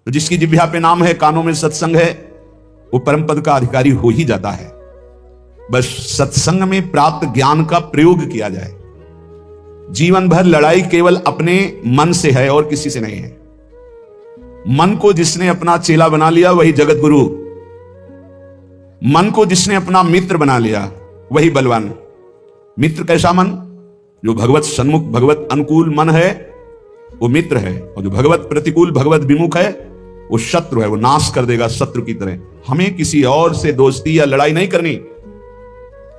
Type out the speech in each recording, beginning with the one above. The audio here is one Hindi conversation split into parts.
तो जिसकी जिह्वा पे नाम है, कानों में सत्संग है, वो परम पद का अधिकारी हो ही जाता है। बस सत्संग में प्राप्त ज्ञान का प्रयोग किया जाए। जीवन भर लड़ाई केवल अपने मन से है और किसी से नहीं है। मन को जिसने अपना चेला बना लिया वही जगत गुरु, मन को जिसने अपना मित्र बना लिया वही बलवान। मित्र कैसा मन? जो भगवत सन्मुख, भगवत अनुकूल मन है वो मित्र है, और जो भगवत प्रतिकूल, भगवत विमुख है वो शत्रु है, वो नाश कर देगा शत्रु की तरह। हमें किसी और से दोस्ती या लड़ाई नहीं करनी,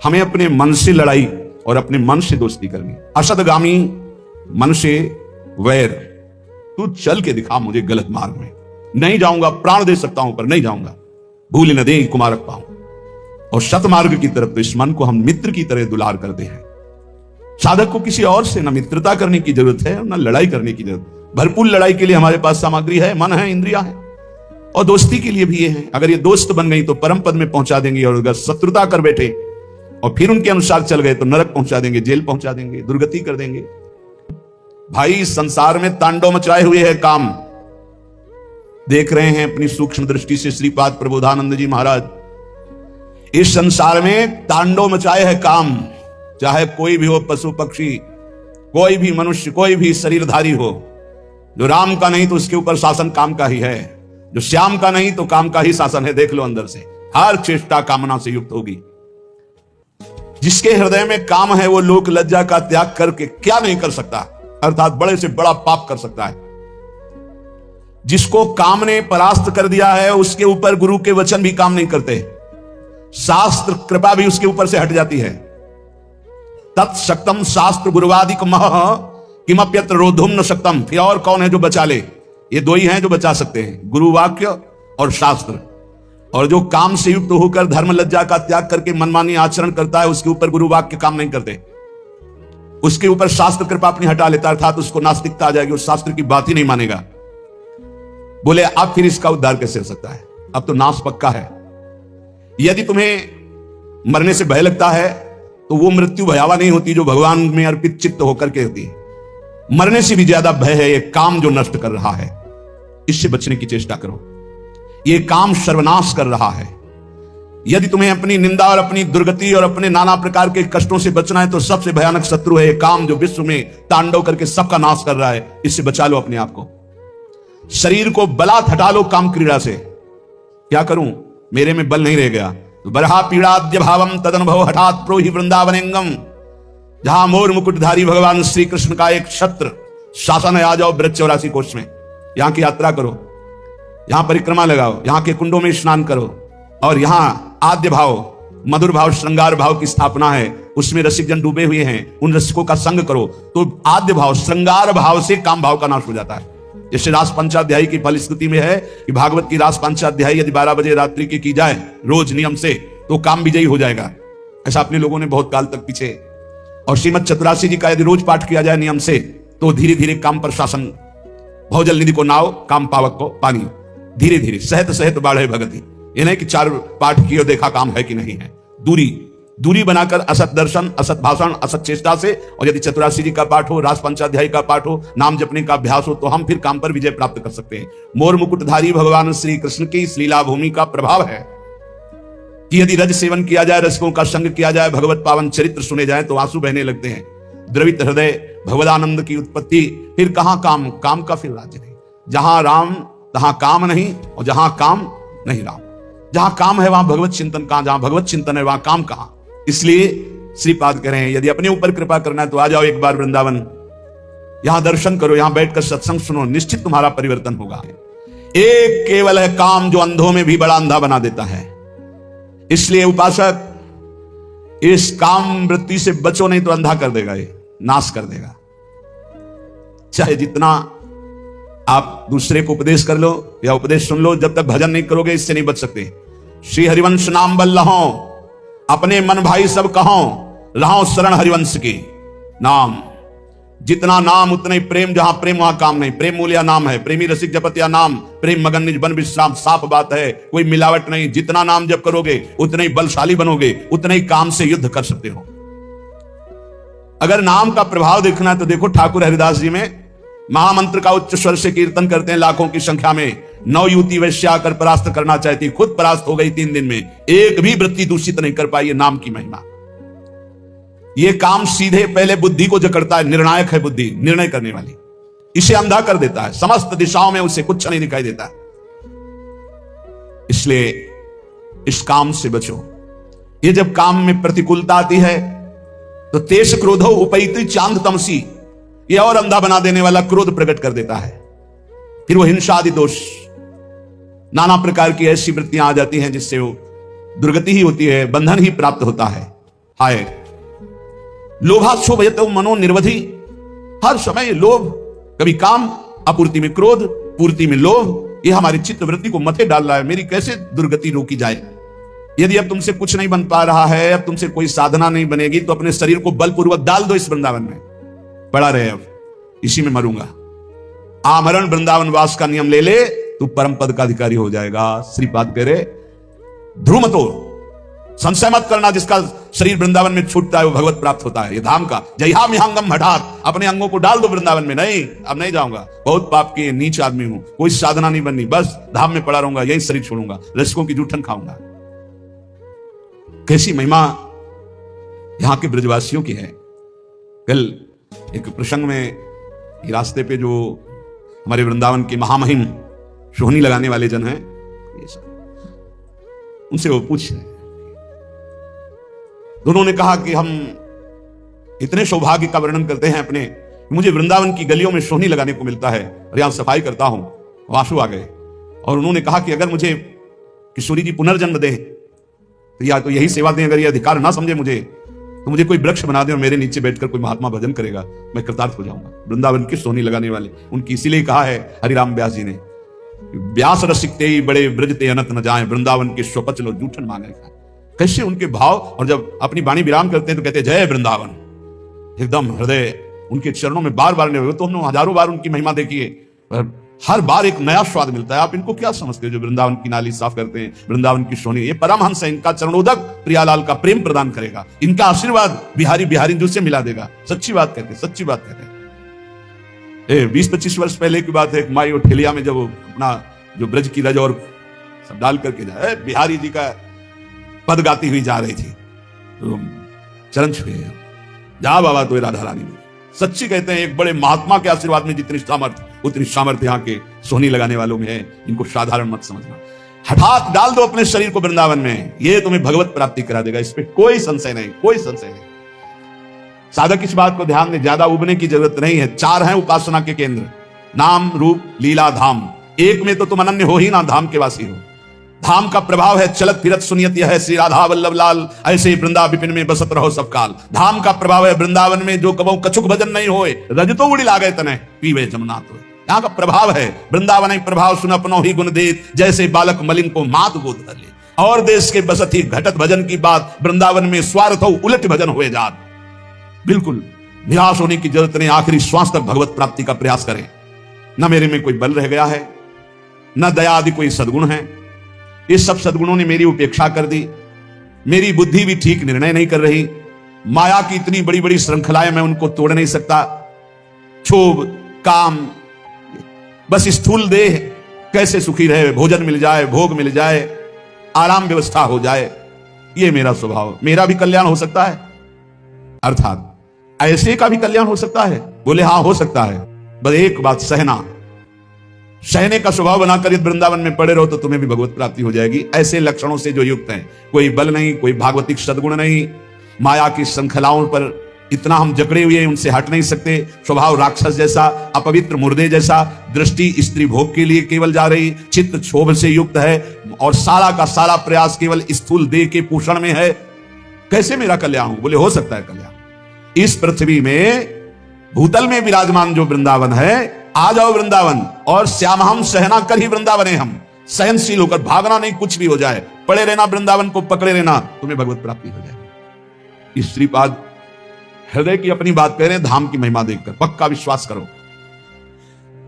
हमें अपने मन से लड़ाई और अपने मन से दोस्ती करनी। असदगामी मन से वैर, तू चल के दिखा मुझे गलत मार्ग में, नहीं जाऊंगा, प्राण दे सकता हूं पर नहीं जाऊंगा, भूल न दे कुमारक पाऊं। और सतमार्ग की तरफ तो इस मन को हम मित्र की तरह दुलार करते हैं। साधक को किसी और से न मित्रता करने की जरूरत है न लड़ाई करने की जरूरत। भरपूर लड़ाई के लिए हमारे पास सामग्री है, मन है, इंद्रियां है, और दोस्ती के लिए भी ये है। अगर ये दोस्त बन गई तो परम पद में पहुंचा देंगे, और अगर शत्रुता कर बैठे और फिर उनके अनुसार चल गए तो नरक पहुंचा देंगे, जेल पहुंचा देंगे, दुर्गति कर देंगे। भाई संसार में तांडव मचाए हुए है काम। देख रहे हैं अपनी सूक्ष्म दृष्टि से श्रीपाद प्रबोधानंद जी महाराज, इस संसार में तांडव मचाए है काम। चाहे कोई भी हो, पशु पक्षी, कोई भी मनुष्य, कोई भी शरीरधारी हो, जो राम का नहीं तो उसके ऊपर शासन काम का ही है, जो श्याम का नहीं तो काम का ही शासन है। देख लो अंदर से, हर चेष्टा कामना से युक्त होगी। जिसके हृदय में काम है वो लोक लज्जा का त्याग करके क्या नहीं कर सकता, अर्थात बड़े से बड़ा पाप कर सकता है। जिसको काम ने परास्त कर दिया है उसके ऊपर गुरु के वचन भी काम नहीं करते, शास्त्र कृपा भी उसके ऊपर से हट जाती है। तत्शक्तम शास्त्र गुरुवादिक मह किमप्यत्र रोधुम न शक्तम। फिर और कौन है जो बचा ले? ये दो ही हैं जो बचा सकते हैं, गुरु वाक्य और शास्त्र। और जो काम से युक्त होकर धर्म लज्जा का त्याग करके मनमानी आचरण करता है उसके ऊपर गुरु वाक्य काम नहीं करते, उसके ऊपर शास्त्र कृपा अपनी हटा लेता है, अर्थात उसको नास्तिकता आ जाएगी, उस शास्त्र की बात ही नहीं मानेगा। बोले अब फिर इसका उद्धार कैसे हो सकता है? अब तो नाश पक्का है। यदि तुम्हें मरने से भय लगता है तो वो मृत्यु भयावह नहीं होती जो भगवान में अर्पित चित्त होकर के होती है। मरने से भी ज्यादा भय है ये काम जो नष्ट कर रहा है, इससे बचने की चेष्टा करो। ये काम सर्वनाश कर रहा है। यदि तुम्हें अपनी निंदा और अपनी दुर्गति और अपने नाना प्रकार के कष्टों से बचना है तो सबसे भयानक शत्रु है ये काम जो विश्व में तांडव करके सबका नाश कर रहा है। इससे बचा लो अपने आप को। शरीर को बलात् हटा लो काम क्रीड़ा से। क्या करूं, मेरे में बल नहीं रह गया तो बरहा पीड़ाद्य भावम तदनुभव हठात प्रोहि वृंदावनेंगम। जहां मोर मुकुटधारी भगवान श्री कृष्ण का एक छत्र शासन है, आ जाओ ब्रज 84 कोष में, यहां की यात्रा करो, यहां परिक्रमा लगाओ, यहां के कुंडों में स्नान करो, और यहां आद्य भाव, मधुर भाव, श्रृंगार भाव की स्थापना है, उसमें रसिक जन डूबे हुए हैं, उन रसिकों का संग करो। तो आद्य भाव, श्रृंगार भाव से काम भाव का नाश हो जाता है। जैसे रास पंचाध्यायी की फलश्रुति में है कि भागवत की रास पंचाध्यायी यदि 12 बजे रात्रि की जाए रोज नियम से तो काम विजयी हो जाएगा। ऐसा अपने लोगों ने बहुत काल तक पीछे। और श्रीमद चतुरासी जी का यदि रोज पाठ किया जाए नियम से तो धीरे धीरे काम पर शासन। भवजल निधि को नाव, काम पावक को पानी। धीरे धीरे सहत सहत बाढ़े भगति। ये नहीं कि 4 पाठ किए देखा काम है कि नहीं है। दूरी बनाकर असत दर्शन, असत भाषण, असत चेष्टा से, और यदि चतुरासी जी का पाठ हो, रास पंचाध्यायी का पाठ हो, नाम जपने का अभ्यास हो, तो हम फिर काम पर विजय प्राप्त कर सकते हैं। मोर मुकुटधारी भगवान श्री कृष्ण की इस लीला भूमि का प्रभाव है कि यदि रज सेवन किया जाए, रसिकों का संग किया जाए, भगवत पावन चरित्र सुने जाए तो आंसू बहने लगते हैं। द्रवित हृदय भगवदानंद की उत्पत्ति। फिर कहां काम, काम का फिर राज्य नहीं। जहां राम तहां काम नहीं, और जहां काम नहीं राम। जहां काम है वहां भगवत चिंतन कहां, जहां भगवत चिंतन है वहां काम कहां। इसलिए श्रीपाद कह रहे हैं यदि अपने ऊपर कृपा करना है तो आ जाओ एक बार वृंदावन, यहां दर्शन करो, यहां बैठकर सत्संग सुनो, निश्चित तुम्हारा परिवर्तन होगा। एक केवल है काम जो अंधों में भी बड़ा अंधा बना देता है। इसलिए उपासक इस काम वृत्ति से बचो, नहीं तो अंधा कर देगा, ये नाश कर देगा। चाहे जितना आप दूसरे को उपदेश कर लो या उपदेश सुन लो, जब तक भजन नहीं करोगे इससे नहीं बच सकते। श्री हरिवंश नाम बल लहो, अपने मन भाई सब कहो, रहो शरण हरिवंश की नाम। जितना नाम उतना ही प्रेम, जहां प्रेम वहां काम नहीं। प्रेम मूल्य नाम है, प्रेमी रसिक जपत या नाम, प्रेम मगन निज बन विश्राम। साफ बात है, कोई मिलावट नहीं। जितना नाम जप करोगे उतना ही बलशाली बनोगे, उतना ही काम से युद्ध कर सकते हो। अगर नाम का प्रभाव देखना है तो देखो ठाकुर हरिदास जी में महामंत्र का उच्च स्वर से कीर्तन करते हैं लाखों की संख्या में, 9 युवती वैश्या आकर परास्त करना चाहती, खुद परास्त हो गई 3 दिन में, एक भी वृत्ति दूषित नहीं कर पाई। ये नाम की महिमा। ये काम सीधे पहले बुद्धि को जकड़ता है, निर्णायक है बुद्धि, निर्णय करने वाली, इसे अंधा कर देता है, समस्त दिशाओं में उसे कुछ नहीं दिखाई देता। इसलिए इस काम से बचो। ये जब काम में प्रतिकूलता आती है तो तेज क्रोधो उपैति चांद तमसी, ये और अंधा बना देने वाला क्रोध प्रकट कर देता है। फिर वो हिंसा आदि दोष, नाना प्रकार की ऐसी वृत्तियां आ जाती हैं जिससे वो दुर्गति ही होती है, बंधन ही प्राप्त होता है। हाय लोभाक्षोभयतो मनो निर्वधि, हर समय लोभ, कभी काम, अपूर्ति में क्रोध, पूर्ति में लोभ, ये हमारी चित्त वृत्ति को मथे डाल रहा है। मेरी कैसे दुर्गति रोकी जाए? यदि अब तुमसे कुछ नहीं बन पा रहा है, अब तुमसे कोई साधना नहीं बनेगी, तो अपने शरीर को बलपूर्वक डाल दो इस वृंदावन में, पड़ा रहे, अब इसी में मरूंगा। आमरण वृंदावन वास का नियम ले ले, तू परम पद का अधिकारी हो जाएगा। श्रीपाद कह रहे ध्रुव मतो, संशय मत करना, जिसका शरीर वृंदावन में छूटता है वो भगवत प्राप्त होता है। ये धाम का जयहा मिहांगम हठात, अपने अंगों को डाल दो वृंदावन में। नहीं, अब नहीं जाऊंगा, बहुत पाप की नीच आदमी हूं, कोई साधना नहीं बननी, बस धाम में पड़ा रहूंगा, यही शरीर छोड़ूंगा, रसिकों की जूठन खाऊंगा। कैसी महिमा यहां के ब्रजवासियों की है। कल एक प्रसंग में रास्ते पे जो हमारे वृंदावन के महामहिम सोहनी लगाने वाले जन हैं, ये सब उनसे वो पूछ रहे, दोनों ने कहा कि हम इतने सौभाग्य का वर्णन करते हैं अपने, मुझे वृंदावन की गलियों में सोहनी लगाने को मिलता है और यहां सफाई करता हूं। आंसू आ गए और उन्होंने कहा कि अगर मुझे किशोरी जी पुनर्जन्म दे तो या तो यही सेवा दें, अगर ये अधिकार ना समझे मुझे तो मुझे कोई वृक्ष बना दे और मेरे नीचे बैठकर कोई महात्मा भजन करेगा, मैं कृतार्थ हो जाऊंगा। वृंदावन की सोहनी लगाने वाले उनकी इसीलिए कहा है हरिराम व्यास जी ने, व्यास रसिकते ही बड़े ब्रजते अनंत न जाए, वृंदावन के स्वपच लो जूठन मांगे। कैसे उनके भाव, और जब अपनी वाणी विराम करते हैं तो कहते जय वृंदावन, एकदम हृदय उनके चरणों में बार बार नहीं, तो हमने हजारों बार उनकी महिमा देखी है, पर हर बार एक नया स्वाद मिलता है। आप इनको क्या समझते हो जो वृंदावन की नाली साफ करते हैं, वृंदावन की सोहनी, ये परमहंस है, इनका चरणोदक प्रियालाल का प्रेम प्रदान करेगा, इनका आशीर्वाद बिहारी बिहारी से मिला देगा। सच्ची बात कहते हैं, सच्ची बात कहते हैं। 20-25 वर्ष पहले की बात है, एक माई ठेलिया में जब अपना जो ब्रज की रज और सब डाल करके जाए, बिहारी जी का पद गाती हुई जा रही थी, तो चरण छुए, जा बाबा तो राधा रानी में। सच्ची कहते हैं, एक बड़े महात्मा के आशीर्वाद में जितनी सामर्थ्य उतनी सामर्थ्य यहाँ के सोहनी लगाने वालों में है, इनको साधारण मत समझना। हठात डाल दो अपने शरीर को वृंदावन में, ये तुम्हें भगवत प्राप्ति करा देगा, इस पे कोई संशय नहीं, कोई संशय नहीं। साधक इस बात को ध्यान दें, ज्यादा उबने की जरूरत नहीं है। 4 हैं उपासना के केंद्र, नाम रूप लीला धाम, एक में तो तुम अनन्य हो ही ना, धाम के वासी हो। धाम का प्रभाव है चलत फिरत सुनियत यह श्री राधा वल्लभ लाल, ऐसे ही वृंदा विपिन में बसत रहो सब काल। धाम का प्रभाव है वृंदावन में जो कबो कछुक भजन नहीं होए, रज तो उड़ी लागे तने पीवे जमुना तो। यहाँ का प्रभाव है वृंदावन प्रभाव, सुन अपनो ही गुण देत, जैसे बालक मलिन को मात गोद धर ले। और देश के बसत ही घटत भजन की बात, वृंदावन में स्वार्थ हो उलट भजन हुए जात। बिल्कुल निराश होने की जरूरत नहीं, आखिरी श्वास तक भगवत प्राप्ति का प्रयास करें। न मेरे में कोई बल रह गया है, न दया आदि कोई सद्गुण है, इस सब सद्गुणों ने मेरी उपेक्षा कर दी, मेरी बुद्धि भी ठीक निर्णय नहीं कर रही, माया की इतनी बड़ी बड़ी श्रृंखलाएं मैं उनको तोड़ नहीं सकता। क्षोभ, काम, बस स्थूल देह कैसे सुखी रहे, भोजन मिल जाए, भोग मिल जाए, आराम व्यवस्था हो जाए, ये मेरा स्वभाव। मेरा भी कल्याण हो सकता है, अर्थात ऐसे का भी कल्याण हो सकता है। बोले हाँ हो सकता है, बस एक बात, सहना। सहने का स्वभाव बनाकर यदि वृंदावन में पड़े रहो तो तुम्हें भी भगवत प्राप्ति हो जाएगी। ऐसे लक्षणों से जो युक्त हैं, कोई बल नहीं, कोई भागवतिक सद्गुण नहीं, माया की श्रृंखलाओं पर इतना हम जकड़े हुए हैं, उनसे हट नहीं सकते। स्वभाव राक्षस जैसा, अपवित्र मुर्दे जैसा, दृष्टि स्त्री भोग के लिए केवल जा रही, चित्त क्षोभ से युक्त है, और सारा का सारा प्रयास केवल स्थूल देह के पोषण में है। कैसे मेरा कल्याण हो? बोले हो सकता है कल्याण। इस पृथ्वी में भूतल में विराजमान जो वृंदावन है, आ जाओ वृंदावन, और श्याम हम सहना कर ही वृंदावन है। हम सहनशील होकर, भागना नहीं, कुछ भी हो जाए, पड़े रहना, वृंदावन को पकड़े रहना, तुम्हें भगवत प्राप्ति हो जाएगी। इस श्रीपाद हृदय की अपनी बात कह रहे हैं, धाम की महिमा देखकर पक्का विश्वास करो।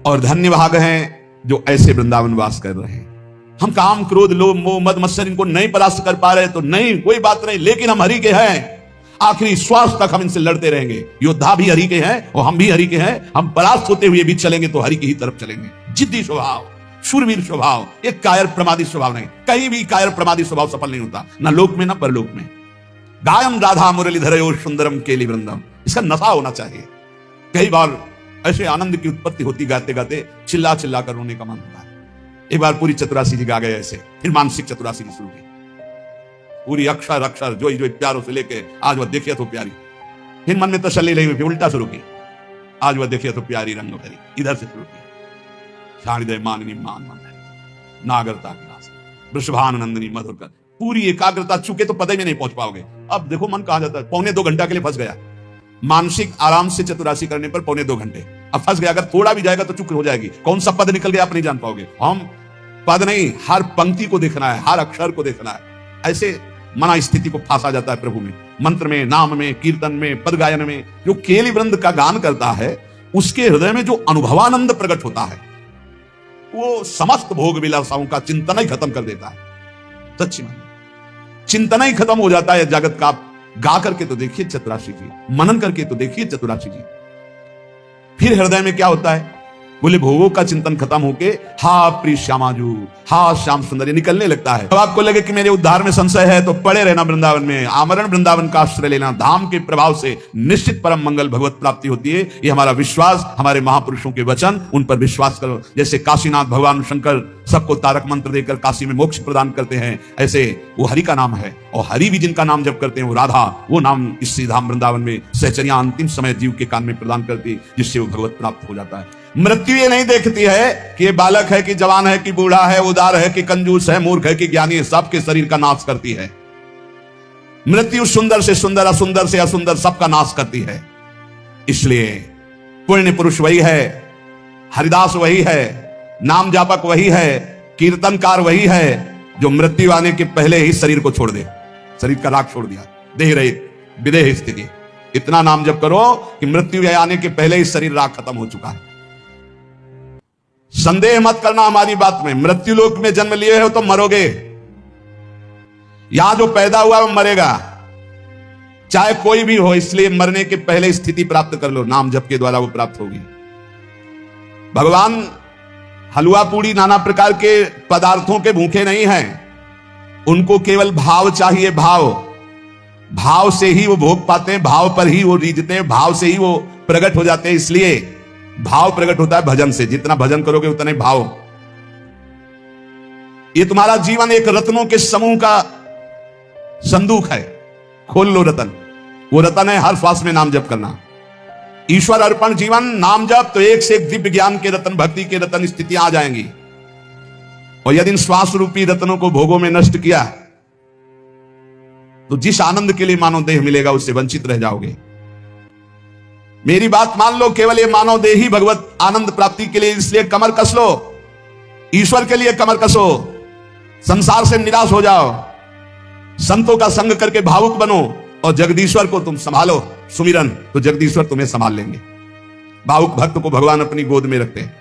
और धन्य भाग हैं जो ऐसे वृंदावन वास कर रहे हैं। हम काम क्रोध लोभ मोह मद मत्सर इनको नहीं परास्त कर पा रहे तो नहीं, कोई बात नहीं, लेकिन हम हरि के हैं, आखिरी श्वास तक हम इनसे लड़ते रहेंगे। योद्धा भी हरि के हैं और हम भी हरि के हैं, हम परास्त होते हुए भी चलेंगे तो हरि की ही तरफ चलेंगे। जिद्दी स्वभाव, शूरवीर स्वभाव, एक कायर प्रमादी स्वभाव नहीं। कहीं भी कायर प्रमादी स्वभाव सफल नहीं होता, ना लोक में ना परलोक में। गायन राधा मुरलीधरयो सुंदरम केली वृंदम, इसका नशा होना चाहिए। कई बार ऐसे आनंद की उत्पत्ति होती, गाते गाते चिल्ला चिल्ला कर रोने का मन होता है। एक बार पूरी चतुरासी जी गा गए ऐसे, फिर मानसिक चतुरासी ने शुरू की। पूरी अक्षर अक्षर जो जो प्यारों से लेके आज वह देखिए तो प्यारी, फिर मन में तसल्ली नहीं हुई, फिर उल्टा शुरू की, आज वह देखिए तो प्यारी रंग भरी, इधर से शुरू की। शारदय माननी मान मंदरी नागरता विलास वृषभानंदिनी मधुर कर, पूरी एकाग्रता, चुके तो पदे में नहीं पहुंच पाओगे। अब देखो मन कहा जाता है, पौने 2 घंटा के लिए फंस गया, मानसिक आराम से चतुरासी करने पर पौने 2 घंटे, अब फंस गया। अगर थोड़ा भी जाएगा तो चुप हो जाएगी, कौन सा पद निकल गया आप नहीं जान पाओगे। हम पद नहीं, हर पंक्ति को देखना है, हर अक्षर को देखना है। ऐसे मना स्थिति को फांसा जाता है प्रभु में, मंत्र में, नाम में, कीर्तन में, पद गायन में। जो केली वृंद का गान करता है उसके हृदय में जो अनुभवानंद प्रकट होता है वो समस्त भोग विलासाओं का चिंतन ही खत्म कर देता है। सच्ची मन चिंतन ही खत्म हो जाता है जगत का। गा करके तो देखिए चतुरासी जी, मनन करके तो देखिए चतुरासी जी। फिर हृदय में क्या होता है, बोले भोगों का चिंतन खत्म होके हा प्रिय श्यामाजू, हा श्याम सुंदर, ये निकलने लगता है। तो आपको लगे कि मेरे उद्धार में संशय है तो पड़े रहना वृंदावन में, आमरण वृंदावन का आश्रय लेना। धाम के प्रभाव से निश्चित परम मंगल भगवत प्राप्ति होती है। ये हमारा विश्वास, हमारे महापुरुषों के वचन, उन पर विश्वास करो। जैसे काशीनाथ भगवान शंकर सबको तारक मंत्र देकर काशी में मोक्ष प्रदान करते हैं, ऐसे वो हरि का नाम है। और हरि भी जिनका नाम जप करते हैं वो राधा, वो नाम इस श्रीधाम वृंदावन में सहचर्या अंतिम समय जीव के कान में प्रदान करती है, जिससे वो भगवत प्राप्त हो जाता है। मृत्यु ये नहीं देखती है कि ये बालक है कि जवान है कि बूढ़ा है, उदार है कि कंजूस है, मूर्ख है कि ज्ञानी है, सबके शरीर का नाश करती है। मृत्यु सुंदर से सुंदर, असुंदर से असुंदर, सबका नाश करती है। इसलिए पुण्य पुरुष वही है, हरिदास वही है, नाम जापक वही है, कीर्तनकार वही है जो मृत्यु आने के पहले ही शरीर को छोड़ दे, शरीर का राग छोड़ दिया, देह रहित विदेह स्थिति। इतना नाम जप करो कि मृत्यु आने के पहले ही शरीर राग खत्म हो चुका है। संदेह मत करना हमारी बात में, मृत्यु लोक में जन्म लिए हो तो मरोगे। यहां जो पैदा हुआ वो मरेगा, चाहे कोई भी हो। इसलिए मरने के पहले स्थिति प्राप्त कर लो, नाम जप के द्वारा वो प्राप्त होगी। भगवान हलवा पूड़ी नाना प्रकार के पदार्थों के भूखे नहीं हैं, उनको केवल भाव चाहिए। भाव से ही वो भोग पाते हैं, भाव पर ही वो रीझते हैं, भाव से ही वो प्रकट हो जाते हैं। इसलिए भाव प्रकट होता है भजन से, जितना भजन करोगे उतने भाव। ये तुम्हारा जीवन एक रत्नों के समूह का संदूक है, खोल लो रतन। वो रतन है हर श्वास में नाम जप करना। ईश्वर अर्पण जीवन, नाम जप, तो एक से एक दिव्य ज्ञान के रतन, भक्ति के रतन स्थितियां आ जाएंगी। और यदि इन श्वास रूपी रत्नों को भोगों में नष्ट किया तो जिस आनंद के लिए मानव देह मिलेगा उससे वंचित रह जाओगे। मेरी बात मान लो, केवल ये मानव देह ही भगवत आनंद प्राप्ति के लिए, इसलिए कमर कस लो, ईश्वर के लिए कमर कसो, संसार से निराश हो जाओ, संतों का संग करके भावुक बनो और जगदीश्वर को तुम संभालो। सुमिरन तो जगदीश्वर तुम्हें संभाल लेंगे। भावुक भक्त को भगवान अपनी गोद में रखते हैं।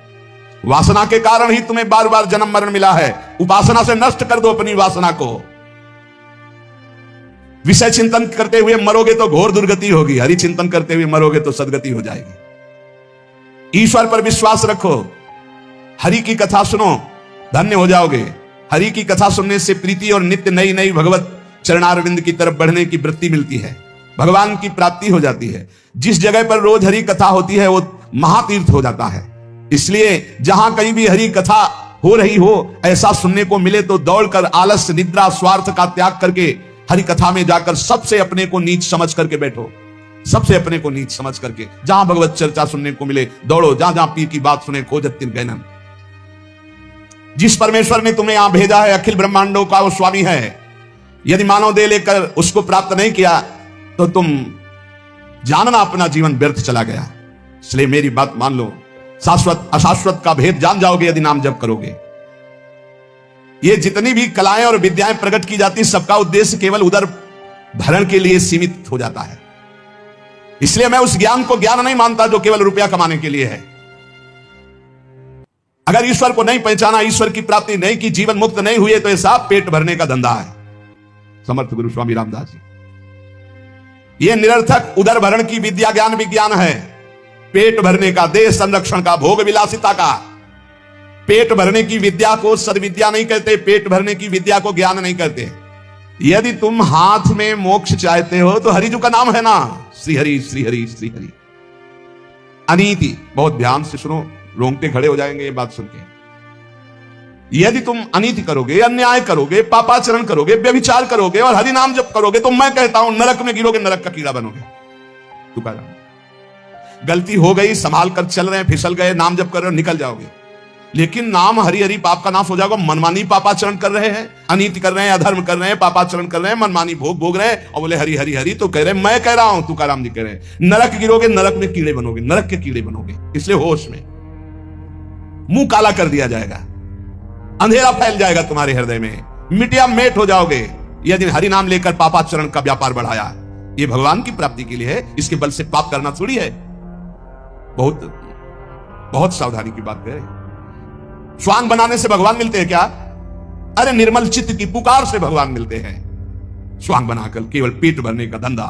वासना के कारण ही तुम्हें बार बार जन्म मरण मिला है। उपासना से नष्ट कर दो अपनी वासना को। विषय चिंतन करते हुए मरोगे तो घोर दुर्गति होगी, हरि चिंतन करते हुए मरोगे तो सदगति हो जाएगी। ईश्वर पर विश्वास रखो, हरि की कथा सुनो, धन्य हो जाओगे। हरि की कथा सुनने से प्रीति और नित्य नई नई भगवत चरणारविंद की तरफ बढ़ने की वृत्ति मिलती है, भगवान की प्राप्ति हो जाती है। जिस जगह पर रोज हरि कथा होती है वो महातीर्थ हो जाता है। इसलिए जहां कहीं भी हरि कथा हो रही हो, ऐसा सुनने को मिले तो दौड़कर आलस्य, निद्रा, स्वार्थ का त्याग करके हरि कथा में जाकर सबसे अपने को नीच समझ करके बैठो। सबसे अपने को नीच समझ करके जहां भगवत चर्चा सुनने को मिले दौड़ो, जहां जहां पीर की बात सुने खोजत गैनन। जिस परमेश्वर ने तुम्हें यहां भेजा है, अखिल ब्रह्मांडों का वो स्वामी है। यदि मानव दे लेकर उसको प्राप्त नहीं किया तो तुम जानना अपना जीवन व्यर्थ चला गया। इसलिए मेरी बात मान लो, शाश्वत अशाश्वत का भेद जान जाओगे यदि नाम जप करोगे। ये जितनी भी कलाएं और विद्याएं प्रकट की जाती, सबका उद्देश्य केवल उदर भरण के लिए सीमित हो जाता है। इसलिए मैं उस ज्ञान को ज्ञान नहीं मानता जो केवल रुपया कमाने के लिए है। अगर ईश्वर को नहीं पहचाना, ईश्वर की प्राप्ति नहीं की, जीवन मुक्त नहीं हुए तो ऐसा पेट भरने का धंधा है। समर्थ गुरु स्वामी रामदास जी, यह निरर्थक उदर भरण की विद्या ज्ञान विज्ञान है, पेट भरने का, देह संरक्षण का, भोग विलासिता का। पेट भरने की विद्या को सद्विद्या नहीं कहते, पेट भरने की विद्या को ज्ञान नहीं कहते। यदि तुम हाथ में मोक्ष चाहते हो तो हरिजू का नाम है ना, श्री हरि श्री हरि श्री हरि। अनीति, बहुत ध्यान से सुनो, रोंगटे खड़े हो जाएंगे ये बात सुन के। यदि तुम अनीति करोगे, अन्याय करोगे, पापाचरण करोगे, व्यभिचार करोगे और हरि नाम जप करोगे तो मैं कहता हूं नरक में गिरोगे, नरक का कीड़ा बनोगे। तुकाराम। गलती हो गई, संभाल कर चल रहे हैं, फिसल गए, नाम जप कर रहे हो, निकल जाओगे। लेकिन नाम हरि हरि पाप का नाश हो जाएगा। मनमानी पापाचरण कर रहे हैं, अनीति कर रहे हैं, अधर्म कर रहे हैं, पापाचरण कर रहे हैं, मनमानी भोग भोग रहे हैं और बोले हरि हरि हरि, तो कह रहे हैं मैं कह रहा हूं, तुकाराम जी कह रहे हैं नरक गिरोगे, नरक में कीड़े बनोगे, नरक के कीड़े बनोगे। इसलिए होश में, मुंह काला कर दिया जाएगा, अंधेरा फैल जाएगा तुम्हारे हृदय में, मिटिया मेट हो जाओगे यदि हरि नाम लेकर पापाचरण का व्यापार बढ़ाया। ये भगवान की प्राप्ति के लिए है, इसके बल से पाप करना थोड़ी है। बहुत बहुत सावधानी की बात है। स्वांग बनाने से भगवान मिलते हैं क्या? अरे निर्मल चित्त की पुकार से भगवान मिलते हैं। स्वांग बनाकर केवल पेट भरने का धंधा,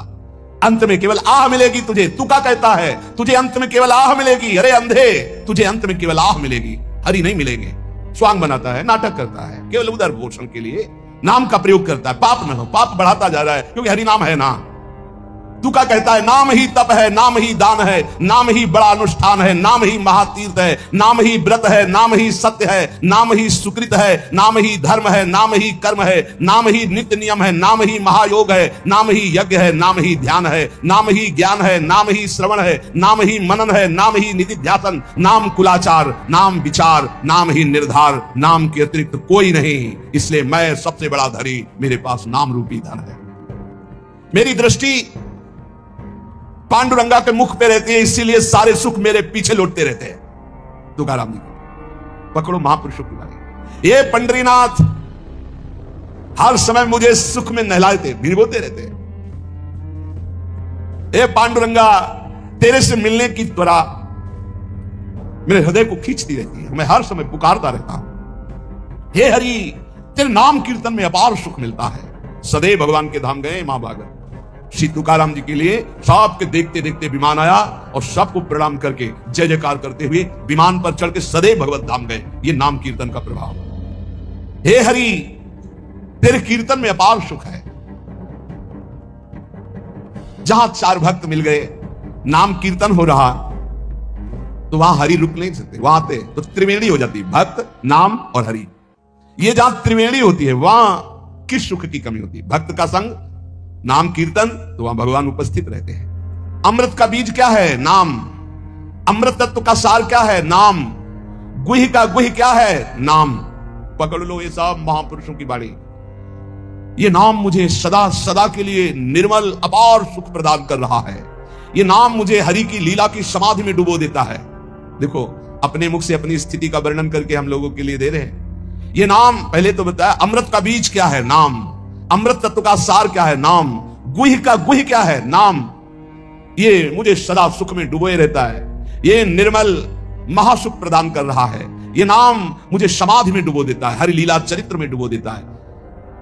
अंत में केवल आह मिलेगी तुझे। तू क्या कहता है तुझे अंत में केवल आह मिलेगी? अरे अंधे, तुझे अंत में केवल आह मिलेगी, हरि नहीं मिलेंगे। स्वांग बनाता है, नाटक करता है, केवल उदर पोषण के लिए नाम का प्रयोग करता है। पाप न हो, पाप बढ़ाता जा रहा है क्योंकि हरि नाम है ना। तू क्या कहता है नाम ही तप है, नाम ही दान है, नाम ही बड़ा अनुष्ठान है, नाम ही महातीर्थ है, नाम ही व्रत है, नाम ही सत्य है, नाम ही सुकृत है, नाम ही धर्म है, नाम ही कर्म है, नाम ही नित्य नियम है, नाम ही महायोग है, नाम ही यज्ञ है, नाम ही ध्यान है, नाम ही ज्ञान है, नाम ही श्रवण है, नाम ही मनन है, नाम ही निधिध्यासन, नाम कुलाचार, नाम विचार, नाम ही निर्धार, नाम के अतिरिक्त कोई नहीं। इसलिए मैं सबसे बड़ा धनी, मेरे पास नाम रूपी धन है। मेरी दृष्टि पांडुरंगा के मुख पे रहती है, इसीलिए सारे सुख मेरे पीछे लौटते रहते हैं। तुकाराम जी पकड़ो महापुरुषों की बारी। ये पंडरीनाथ हर समय मुझे सुख में नहलाते, भिगोते रहते। ये पांडुरंगा तेरे से मिलने की त्वरा मेरे हृदय को खींचती रहती है, मैं हर समय पुकारता रहता हूं। हे हरि, तेरे नाम कीर्तन में अपार सुख मिलता है। सदैव भगवान के धाम गए मां भागत। श्री तुकाराम जी के लिए सबके देखते देखते विमान आया और सबको प्रणाम करके जय जयकार करते हुए विमान पर चढ़ के सदैव भगवत धाम गए। ये नाम कीर्तन का प्रभाव। हे हरि, तेरे कीर्तन में अपार सुख है। जहां चार भक्त मिल गए, नाम कीर्तन हो रहा, तो वहां हरि रुक नहीं सकते, वहां आते तो त्रिवेणी हो जाती, भक्त, नाम और हरि। ये जहां त्रिवेणी होती है वहां किस सुख की कमी होती है? भक्त का संग, नाम कीर्तन, तो वहां भगवान उपस्थित रहते हैं। अमृत का बीज क्या है? नाम। अमृत तत्व का सार क्या है? नाम। गुह का गुह क्या है? नाम। पकड़ लो ये सब महापुरुषों की बाणी। ये नाम मुझे सदा सदा के लिए निर्मल अपार सुख प्रदान कर रहा है। ये नाम मुझे हरि की लीला की समाधि में डुबो देता है। देखो, अपने मुख से अपनी स्थिति का वर्णन करके हम लोगों के लिए दे रहे हैं। ये नाम पहले तो बताया, अमृत का बीज क्या है? नाम। अमृत तत्व का सार क्या है? नाम। गुह का गुह क्या है? नाम। ये मुझे सदा सुख में डुबोए रहता है, ये निर्मल महासुख प्रदान कर रहा है। ये नाम मुझे समाधि में डुबो देता है, हरि लीला चरित्र में डुबो देता है।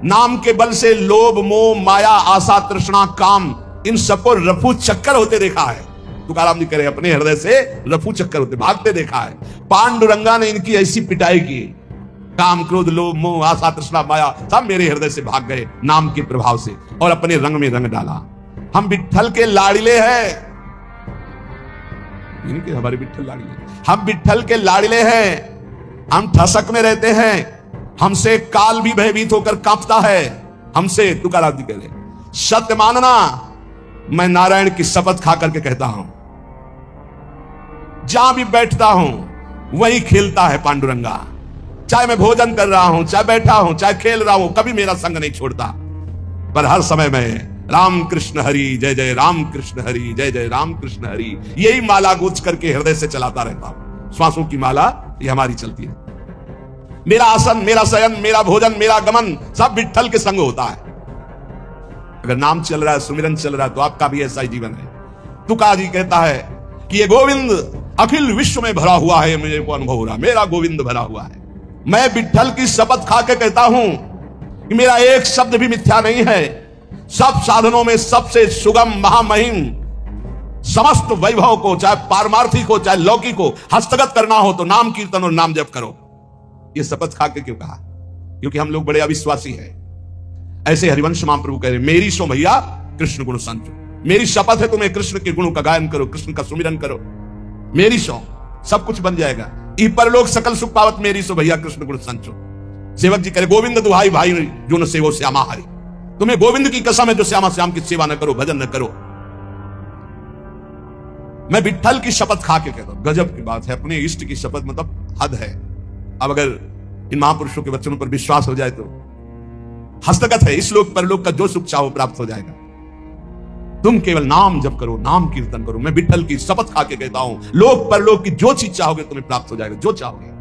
नाम के बल से लोभ, मोह, माया, आशा, तृष्णा, काम, इन सबको रफू चक्कर होते देखा है। तुकाराम जी करे अपने हृदय से रफू चक्कर होते भागते देखा है। पांडुरंगा ने इनकी ऐसी पिटाई की, काम, क्रोध, लोभ, मोह, आशा, तृष्णा, माया सब मेरे हृदय से भाग गए नाम के प्रभाव से और अपने रंग में रंग डाला। हम विट्ठल के लाड़िले हैं, इनके हमारे विट्ठल लाड़िले, हम विट्ठल के लाड़िले हैं। हम ठसक में रहते हैं, हमसे काल भी भयभीत होकर कांपता है। हमसे तुकाराम जी कह रहे, सत्य मानना, मैं नारायण की शपथ खा करके कहता हूं, जहां भी बैठता हूं वहीं खेलता है पांडुरंगा। चाहे मैं भोजन कर रहा हूं, चाहे बैठा हूं, चाहे खेल रहा हूं, कभी मेरा संग नहीं छोड़ता। पर हर समय में राम कृष्ण हरि जय जय, राम कृष्ण हरि जय जय, राम कृष्ण हरि, यही माला गूंज करके हृदय से चलाता रहता हूं। श्वासों की माला ये हमारी चलती है। मेरा आसन, मेरा शयन, मेरा भोजन, मेरा गमन सब विट्ठल के संग होता है। अगर नाम चल रहा है, सुमिरन चल रहा है, तो आपका भी ऐसा ही जीवन है। तुका जी कहता है कि ये गोविंद अखिल विश्व में भरा हुआ है, मुझे को अनुभव हो रहा, मेरा गोविंद भरा हुआ है। मैं विट्ठल की शपथ खा के कहता हूं कि मेरा एक शब्द भी मिथ्या नहीं है। सब साधनों में सबसे सुगम, महामहिम, समस्त वैभव को, चाहे पारमार्थिक हो चाहे लौकिक हो, हस्तगत करना हो तो नाम कीर्तन और नाम जप करो। ये शपथ खा के क्यों कहा? क्योंकि हम लोग बड़े अविश्वासी हैं। ऐसे हरिवंश महाप्रभु कह रहे, मेरी सो भैया कृष्ण गुण संचो, मेरी शपथ है तुम्हें कृष्ण के गुणों का गायन करो, कृष्ण का सुमिरन करो, मेरी सो सब कुछ बन जाएगा। ई परलोक सकल सुख पावत, मेरी सो भैया कृष्ण गुण संचो। सेवक जी करे, गोविंद दुहाई भाई जो न सेवो श्यामा हरि, तुम्हें गोविंद की कसम है जो श्यामा श्याम की सेवा न करो, भजन न करो। मैं विठ्ठल की शपथ खा के कहता हूं, गजब की बात है। अपने इष्ट की शपथ मतलब हद है। अब अगर इन महापुरुषों के वचनों पर विश्वास हो जाए तो हस्तगत है, इस लोक परलोक का जो सुख चाहो प्राप्त हो जाएगा। तुम केवल नाम जप करो, नाम कीर्तन करो। मैं विठ्ठल की शपथ खा के कहता हूं, लोक परलोक की जो चीज चाहोगे तुम्हें प्राप्त हो जाएगा, जो चाहोगे।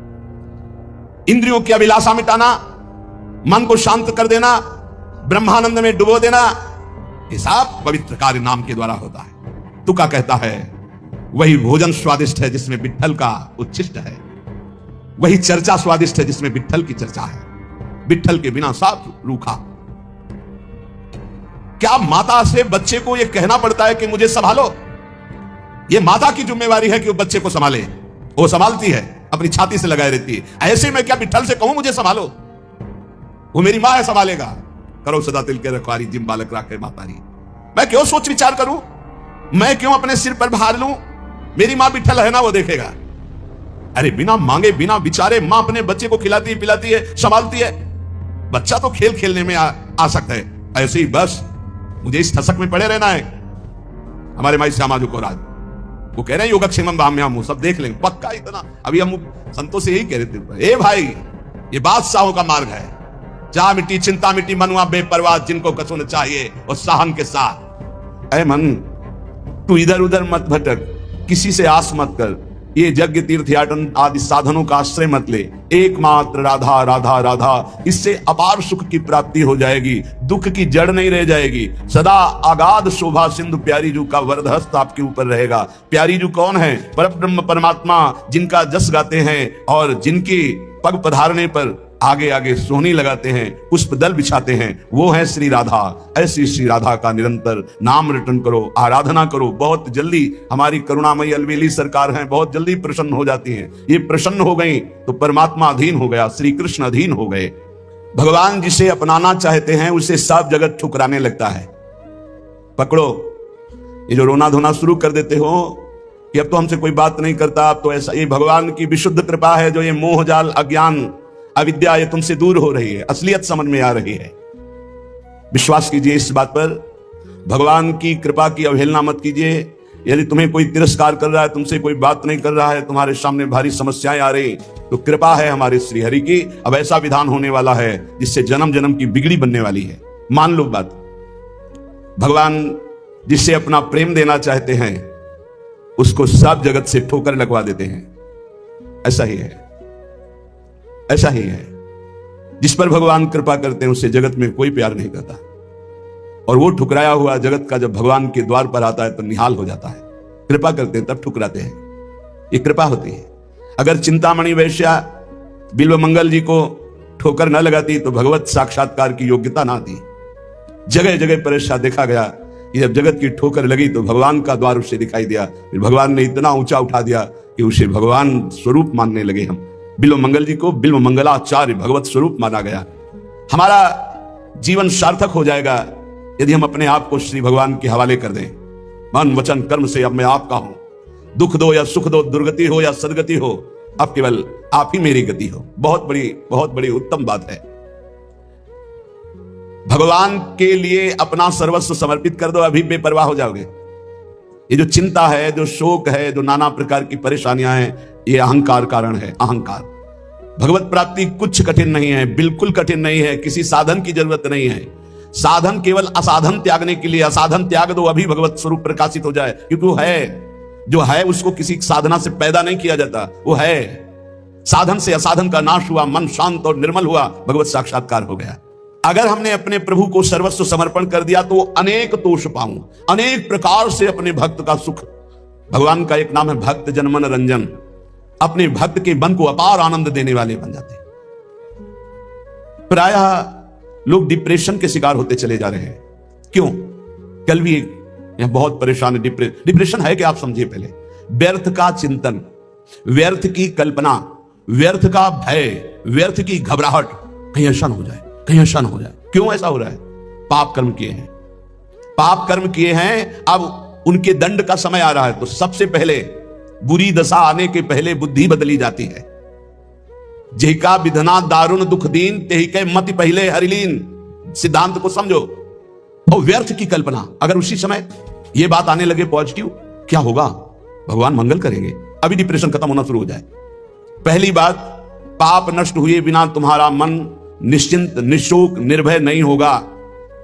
इंद्रियों की अभिलाषा मिटाना, मन को शांत कर देना, ब्रह्मानंद में डुबो देना, ये सब पवित्र कार्य नाम के द्वारा होता है। तुका कहता है, वही भोजन स्वादिष्ट है जिसमें विठ्ठल का उच्छिष्ट है, वही चर्चा स्वादिष्ट है जिसमें विठ्ठल की चर्चा है। विठ्ठल के बिना साफ रूखा। क्या माता से बच्चे को यह कहना पड़ता है कि मुझे संभालो? यह माता की जिम्मेवारी है कि वो बच्चे को संभाले। वो संभालती है, अपनी छाती से लगाए रहती है। ऐसे में क्या विठ्ठल से कहूं मुझे संभालो? वो मेरी मां है, संभालेगा। करो सदा तिल के रखवारी, जिम बालक राखे मातारी। मैं क्यों सोच विचार करूं? मैं क्यों अपने सिर पर भार लूं? मेरी मां विठ्ठल है ना, वो देखेगा। अरे बिना मांगे बिना विचारे मां अपने बच्चे को खिलाती है, पिलाती है, संभालती है। बच्चा तो खेल खेलने में आ सकता है, ऐसे ही बस मुझे इस ठसक में पड़े रहना है। हमारे माई श्यामा जो को राज वो कह रहे हैं योगक्षेमम भाम्याम, सब देख लेंगे पक्का। इतना अभी हम संतों से यही कह रहे थे, ए भाई ये बादशाहों का मार्ग है, जा मिट्टी चिंता मिट्टी मनुआ बेपरवाह, जिनको कसो न चाहिए और साहन के साथ। ऐ मन तू इधर उधर मत भटक, किसी से आस मत कर, ये यज्ञ तीर्थ याटन आदि साधनों का आश्रय मत ले। एकमात्र राधा राधा राधा, इससे अपार सुख की प्राप्ति हो जाएगी, दुख की जड़ नहीं रह जाएगी। सदा आगाध शोभा सिंधु प्यारी जू का वरदहस्त आपके ऊपर रहेगा। प्यारी जू कौन है? परब्रह्म परमात्मा, जिनका जस गाते हैं और जिनकी पग पधारने पर आगे आगे सोहनी लगाते हैं, पुष्प दल बिछाते हैं, वो है श्री राधा। ऐसी श्री राधा का निरंतर नाम रटन करो, आराधना करो। बहुत जल्दी हमारी करुणामयी अलवेली सरकार है, बहुत जल्दी प्रसन्न हो जाती हैं। ये प्रसन्न हो गई तो परमात्मा अधीन हो गया, श्री कृष्ण अधीन हो गए। भगवान जिसे अपनाना चाहते हैं उसे सब जगत ठुकराने लगता है। पकड़ो, ये जो रोना धोना शुरू कर देते हो कि अब तो हमसे कोई बात नहीं करता, अब तो ऐसा, ये भगवान की विशुद्ध कृपा है जो ये मोह जाल अज्ञान अविद्या ये तुमसे दूर हो रही है, असलियत समझ में आ रही है। विश्वास कीजिए इस बात पर, भगवान की कृपा की अवहेलना मत कीजिए। यदि तुम्हें कोई तिरस्कार कर रहा है, तुमसे कोई बात नहीं कर रहा है, तुम्हारे सामने भारी समस्याएं आ रही, तो कृपा है हमारे श्री हरि की। अब ऐसा विधान होने वाला है जिससे जन्म जन्म की बिगड़ी बनने वाली है। मान लो बात, भगवान जिससे अपना प्रेम देना चाहते हैं उसको सब जगत से ठोकर लगवा देते हैं। ऐसा ही है, ऐसा ही है। जिस पर भगवान कृपा करते हैं उससे जगत में कोई प्यार नहीं करता, और वो ठुकराया हुआ जगत का जब भगवान के द्वार पर आता है तो निहाल हो जाता है। कृपा करते हैं तब ठुकराते हैं, ये कृपा होती है। अगर चिंतामणि वैश्या बिल्व मंगल जी को ठोकर न लगाती तो भगवत साक्षात्कार की योग्यता ना थी। जगह जगह पर ऐसा देखा गया कि जब जगत की ठोकर लगी तो भगवान का द्वार उसे दिखाई दिया, फिर भगवान ने इतना ऊंचा उठा दिया कि उसे भगवान स्वरूप मानने लगे। हम बिल्व मंगल जी को बिल्व मंगलाचार्य भगवत स्वरूप माना गया। हमारा जीवन सार्थक हो जाएगा यदि हम अपने आप को श्री भगवान के हवाले कर दें। मन वचन कर्म से अब मैं आपका हूं, दुख दो या सुख दो, दुर्गति हो या सदगति हो, अब केवल आप ही मेरी गति हो। बहुत बड़ी उत्तम बात है। भगवान के लिए अपना सर्वस्व समर्पित कर दो, अभी बेपरवाह हो जाओगे। ये जो चिंता है, जो शोक है, जो नाना प्रकार की परेशानियां हैं, ये अहंकार कारण है। अहंकार। भगवत प्राप्ति कुछ कठिन नहीं है, बिल्कुल कठिन नहीं है, किसी साधन की जरूरत नहीं है। साधन केवल असाधन त्यागने के लिए, असाधन त्याग दो अभी भगवत स्वरूप प्रकाशित हो जाए, क्योंकि वो है, जो है उसको किसी साधना से पैदा नहीं किया जाता, वो है। साधन से असाधन का नाश हुआ, मन शांत और निर्मल हुआ, भगवत साक्षात्कार हो गया। अगर हमने अपने प्रभु को सर्वस्व समर्पण कर दिया तो अनेक तोष पाऊं, अनेक प्रकार से अपने भक्त का सुख। भगवान का एक नाम है भक्त जनमन रंजन। अपने भक्त के मन को अपार आनंद देने वाले बन जाते। प्रायः लोग डिप्रेशन के शिकार होते चले जा रहे हैं। क्यों? कल भी एक बहुत परेशान है। डिप्रेशन है कि आप समझिए पहले, व्यर्थ का चिंतन, व्यर्थ की कल्पना, व्यर्थ का भय, व्यर्थ की घबराहट, कहीं ऐसा न हो जाए, कहीं ऐसा न हो जाए। क्यों ऐसा हो रहा है? पाप कर्म किए हैं, पाप कर्म किए हैं, अब उनके दंड का समय आ रहा है। तो सबसे पहले बुरी दशा आने के पहले बुद्धि बदली जाती है। जेका विधना दारुण दुख दीन, तेहि के मति पहले हरिलीन। सिद्धांत को समझो। और व्यर्थ की कल्पना, अगर उसी समय यह बात आने लगे पॉजिटिव, क्या होगा? भगवान मंगल करेंगे, अभी डिप्रेशन खत्म होना शुरू हो जाए। पहली बात, पाप नष्ट हुए बिना तुम्हारा मन निश्चिंत, निशोक, निर्भय नहीं होगा।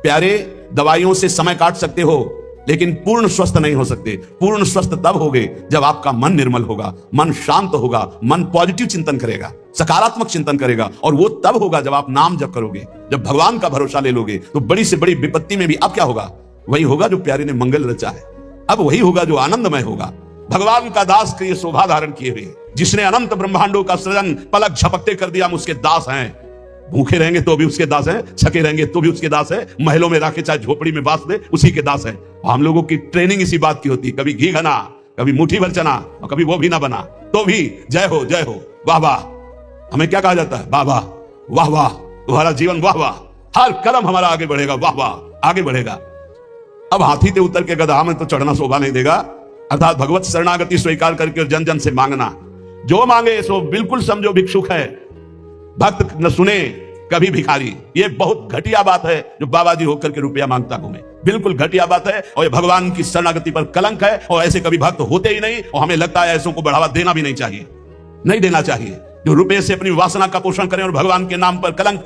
प्यारे, दवाइयों से समय काट सकते हो, लेकिन पूर्ण स्वस्थ नहीं हो सकते। पूर्ण स्वस्थ तब होगे जब आपका मन निर्मल होगा, मन शांत होगा, मन पॉजिटिव चिंतन करेगा, सकारात्मक चिंतन करेगा। और वो तब होगा जब आप नाम जप करोगे, जब भगवान का भरोसा ले लोगे। तो बड़ी से बड़ी विपत्ति में भी अब क्या होगा? वही होगा जो प्यारे ने मंगल रचा है। अब वही होगा जो आनंदमय होगा। भगवान का दास के ये शोभा धारण किए हुए, जिसने अनंत ब्रह्मांडों का सृजन पलक झपकते कर दिया, हम उसके दास हैं। भूखे रहेंगे तो भी उसके दास हैं, छके रहेंगे तो भी उसके दास है, महलों में राखे चाहे झोपड़ी में बास दे, उसी के दास है। हम लोगों की ट्रेनिंग इसी बात की होती है, कभी घी घना, कभी मुट्ठी भर चना, और कभी वो भी ना बना तो भी जय हो, जय हो, वाह वाह। हमें क्या कहा जाता है? वाह वाह, वाह वाह, तुम्हारा जीवन वाह वाह, हर कदम हमारा आगे बढ़ेगा, वाह वाह, आगे बढ़ेगा। अब हाथी पे उतर के गधा में तो चढ़ना शोभा नहीं देगा। अर्थात भगवत शरणागति स्वीकार करके जन जन से मांगना, जो मांगे सो बिल्कुल समझो भिक्षुक है, भक्त न सुने कभी भिखारी। ये बहुत घटिया बात है जो बाबा जी होकर के रुपया मांगता हूं मैं, बिल्कुल घटिया बात है। और ये भगवान की शरणागति पर कलंक है, और ऐसे कभी भक्त होते ही नहीं। और हमें लगता है ऐसों को बढ़ावा देना भी नहीं चाहिए, नहीं देना चाहिए। जो रुपये से अपनी वासना का पोषण करें और भगवान के नाम पर कलंक,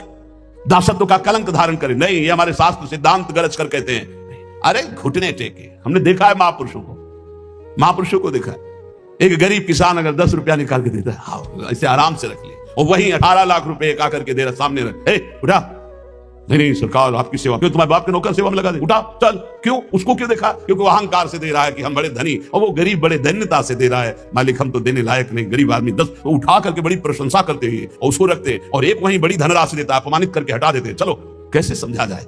दासत्व का कलंक धारण करें, नहीं। ये हमारे शास्त्र सिद्धांत गरज कर कहते हैं। अरे घुटने टेके, हमने देखा है महापुरुषों को, महापुरुषों को देखा है। एक गरीब किसान अगर 10 रुपया निकाल के देता है, हाँ इसे आराम से रख ले, और वही 18 लाख रुपए एक आकर के दे रहा सामने रख, उठा, नहीं नहीं सरकार आपकी सेवा, क्यों तुम्हारे बाप के नौकर सेवा में लगा दे, उठा चल। क्यों? उसको क्यों देखा? क्योंकि वो अहंकार से दे रहा है कि हम बड़े धनी, और वो गरीब बड़े धन्यता से दे रहा है, मालिक हम तो देने लायक नहीं, गरीब आदमी 10। तो उठा करके बड़ी प्रशंसा करते हुए और उसको रखते, और एक वहीं बड़ी धनराशि देता है, अपमानित करके हटा देते। चलो कैसे समझा जाए?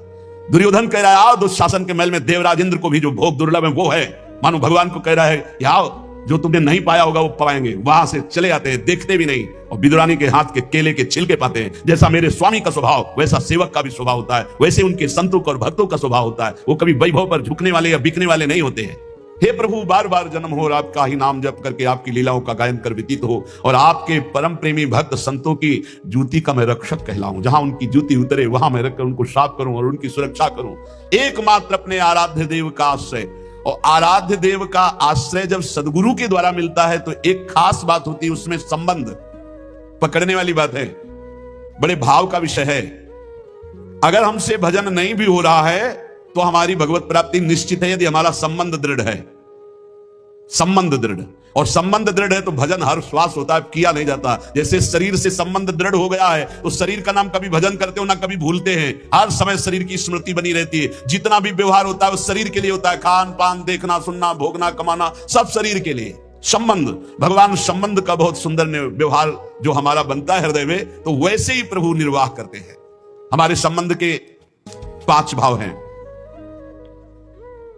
दुर्योधन कह रहा है आओ दुशासन के महल में, देवराज इंद्र को भी जो भोग दुर्लभ है वो है। मानो भगवान को कह रहा है आओ, जो तुमने नहीं पाया होगा वो पाएंगे। वहां से चले आते हैं, देखते भी नहीं, और विदुरानी के हाथ के केले के छिलके पाते हैं। जैसा मेरे स्वामी का स्वभाव, वैसा सेवक का भी स्वभाव होता है, वैसे उनके संतों और भक्तों का स्वभाव होता है। वो कभी वैभव पर झुकने वाले या बिकने वाले नहीं होते हैं। हे प्रभु, बार बार जन्म हो और आपका ही नाम जप करके आपकी लीलाओं का गायन कर व्यतीत हो, और आपके परम प्रेमी भक्त संतों की जूती का मैं रक्षक कहलाऊं। जहां उनकी जूती उतरे वहां मैं रखकर उनको साफ करूं और उनकी सुरक्षा करूं। एकमात्र अपने आराध्य देव का आश्रय, और आराध्य देव का आश्रय जब सदगुरु के द्वारा मिलता है तो एक खास बात होती है, उसमें संबंध पकड़ने वाली बात है, बड़े भाव का विषय है। अगर हमसे भजन नहीं भी हो रहा है तो हमारी भगवत प्राप्ति निश्चित है, यदि हमारा संबंध दृढ़ है। संबंध दृढ़, और संबंध दृढ़ है तो भजन हर श्वास होता है, किया नहीं जाता। जैसे शरीर से संबंध दृढ़ हो गया है तो शरीर का नाम कभी भजन करते हो ना कभी भूलते हैं, हर समय शरीर की स्मृति बनी रहती है। जितना भी व्यवहार होता है वो शरीर के लिए होता है, खान पान, देखना सुनना, भोगना कमाना, सब शरीर के लिए। संबंध, भगवान संबंध का बहुत सुंदर व्यवहार जो हमारा बनता है हृदय में, तो वैसे ही प्रभु निर्वाह करते हैं। हमारे संबंध के 5 भाव हैं,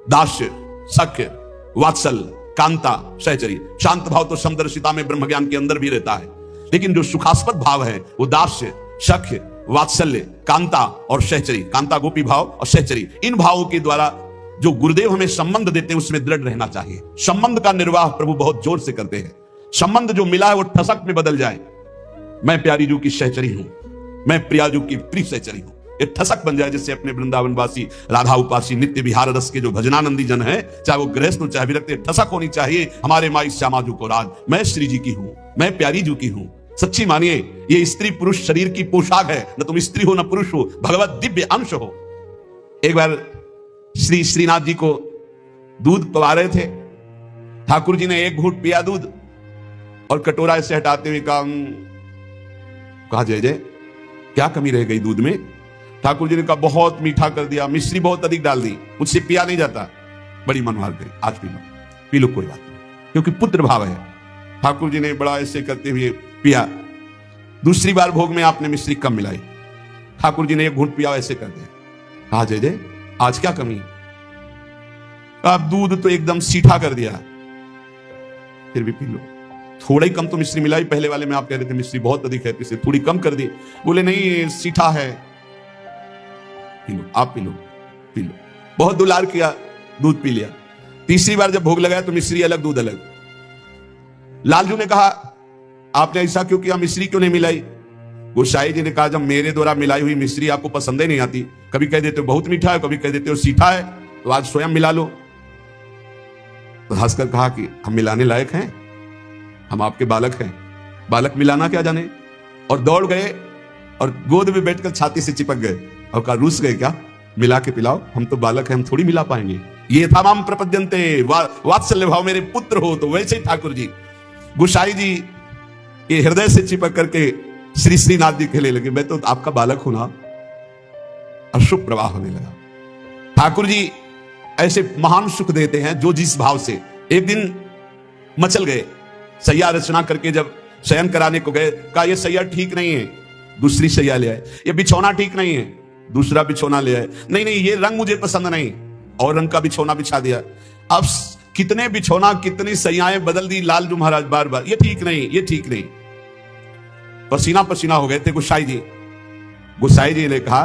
दास्य, सख्य, वात्सल्य, कांता, सहचरी। शांत भाव तो समदर्शिता में ब्रह्म ज्ञान के अंदर भी रहता है, लेकिन जो सुखास्पद भाव है वो दास्य, सख्य, वात्सल्य, कांता और सहचरी। कांता गोपी भाव और सहचरी, इन भावों के द्वारा जो गुरुदेव हमें संबंध देते हैं उसमें दृढ़ रहना चाहिए। संबंध का निर्वाह प्रभु बहुत जोर से करते हैं। संबंध जो मिला है वो ठसक में बदल जाए, मैं प्यारी जू की सहचरी हूं, मैं प्रियाजू की प्रिय सहचरी हूं, ये ठसक बन जाए। जिससे अपने वृंदावनवासी, राधा उपासी, नित्य विहार रस के जो भजनानंदी जन है, चाहे वो गृहस्थ हो चाहे विरक्त, ठसक होनी चाहिए हमारे माई श्यामा जू को राज, मैं श्री जी की हूं, मैं प्यारी जू की हूं। सच्ची मानिए ये स्त्री पुरुष शरीर की पोशाक है, न तुम स्त्री हो न पुरुष हो, भगवत दिव्य अंश हो। एक बार श्री श्रीनाथ जी को दूध पवा रहे थे, ठाकुर जी ने एक घूंट पिया दूध और कटोरा ऐसे हटाते हुए कहा जय जय, क्या कमी रह गई दूध में? ठाकुर जी ने कहा बहुत मीठा कर दिया, मिश्री बहुत अधिक डाल दी, मुझसे पिया नहीं जाता। बड़ी मनोहार करी, आज पी लो कोई बात नहीं, क्योंकि पुत्र भाव है। ठाकुर जी ने बड़ा ऐसे करते हुए पिया। दूसरी बार भोग में आपने मिश्री कम मिलाई, ठाकुर जी ने एक घूंट पिया, ऐसे कर दिया। कहा जय जय, आज क्या कमी? आप दूध तो एकदम सीठा कर दिया, फिर भी पी लो। थोड़ा ही कम तो मिश्री मिलाई, पहले वाले में आप कह रहे थे मिश्री बहुत अधिक है, इसे थोड़ी कम कर दी। बोले नहीं सीठा है, पी लो, आप पी लो, पी लो। बहुत दुलार किया, दूध पी लिया। तीसरी बार जब भोग लगाया तो मिश्री अलग दूध अलग। लालजू ने कहा आपने ऐसा क्यों किया, मिश्री क्यों नहीं मिलाई? गोसाई जी ने कहा जब मेरे द्वारा मिलाई हुई मिश्री आपको पसंद ही नहीं आती, कभी कह देते हो बहुत मीठा है, कभी कह देते हो सीठा है, तो आज स्वयं मिला लो। तो हंसकर कहा कि हम मिलाने लायक हैं, हम आपके बालक हैं, बालक मिलाना क्या जाने। और दौड़ गए और गोद में बैठकर छाती से चिपक गए और कहा रूस गए क्या, मिला के पिलाओ, हम तो बालक हैं, हम थोड़ी मिला पाएंगे। ये था माम प्रपद्यन्ते, वात्सल्य भाव, मेरे पुत्र हो। तो वैसे ही ठाकुर जी, गोसाई जी ये हृदय से चिपक करके श्री श्रीनाथ जी कहने लगे मैं तो आपका बालक हूं ना। अशुभ प्रवाह होने लगा। ठाकुर जी ऐसे महान सुख देते हैं जो जिस भाव से। एक दिन मचल गए, सैया रचना करके जब शयन कराने को गए, कहा ये सैया ठीक नहीं है, दूसरी सैया ले आए। ये बिछौना ठीक नहीं है, दूसरा बिछौना ले आए। नहीं नहीं ये रंग मुझे पसंद नहीं, और रंग का बिछौना बिछा दिया। अब कितने बिछौना कितनी सैयाएं बदल दी लालजू महाराज बार बार, ये ठीक नहीं, ये ठीक नहीं। पसीना पसीना हो गए थे गोसाई जी। गोसाई जी ने कहा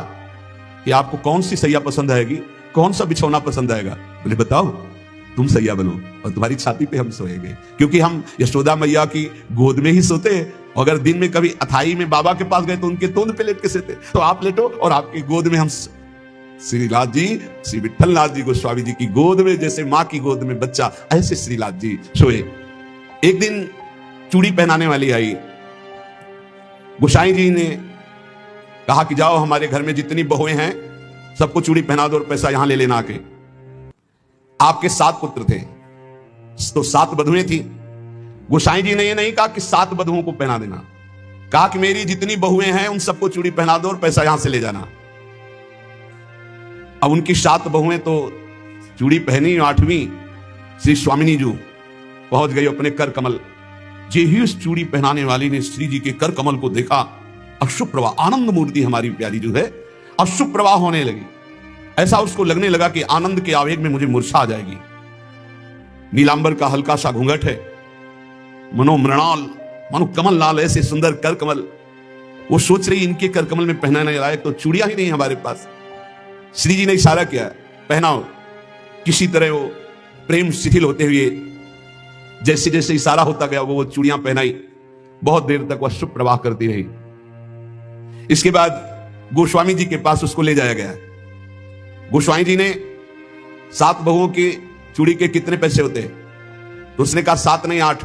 कि आपको कौन सी सैया पसंद आएगी, कौन सा बिछौना पसंद आएगा? बोले बताओ, तुम सैया बनो और तुम्हारी छाती पे हम सोएंगे, क्योंकि हम यशोदा मैया की गोद में ही सोते। अगर दिन में कभी अथाई में बाबा के पास गए तो उनके तोंद पे लेट के सोते। तो आप लेटो और आपकी गोद में हम, श्रीनाथ जी, श्री विठलनाथ जी गोस्वामी जी की गोद में जैसे मां की गोद में बच्चा, ऐसे श्रीनाथ जी सोए। एक दिन चूड़ी पहनाने वाली आई। गोसाई जी ने कहा कि जाओ हमारे घर में जितनी बहुएं हैं सबको चूड़ी पहना दो और पैसा यहां ले लेना आके। आपके 7 पुत्र थे तो 7 बधुएं थी। गोसाई जी ने यह नहीं कहा कि 7 बधुओं को पहना देना, कहा कि मेरी जितनी बहुएं हैं उन सबको चूड़ी पहना दो और पैसा यहां से ले जाना। अब उनकी 7 बहुएं तो चूड़ी पहनी। 8वीं श्री स्वामिनी जी पहुंच गई अपने कर कमल। जे ही उस चूड़ी पहनाने वाली ने श्री जी के कर कमल को देखा, अशुभ प्रवाह, आनंद मूर्ति हमारी प्यारी जो है, अशुभ प्रवाह होने लगी। ऐसा उसको लगने लगा कि आनंद के आवेग में मुझे मूर्छा आ जाएगी। नीलांबर का हल्का सा घूंघट है, मनो मृणाल, मनो कमल लाल, ऐसे सुंदर कर कमल। वो सोच रही इनके कर कमल में पहनाने लायक तो चूड़ियां ही नहीं हमारे पास। श्री जी ने इशारा किया पहनाओ। किसी तरह वो प्रेम शिथिल होते हुए जैसे जैसे इशारा होता गया वो चूड़ियां पहनाई। बहुत देर तक वह शुभ प्रवाह करती रही। इसके बाद गोस्वामी जी के पास उसको ले जाया गया। गोस्वामी जी ने 7 बहुओं की चूड़ी के कितने पैसे होते, तो उसने कहा 7 नहीं 8।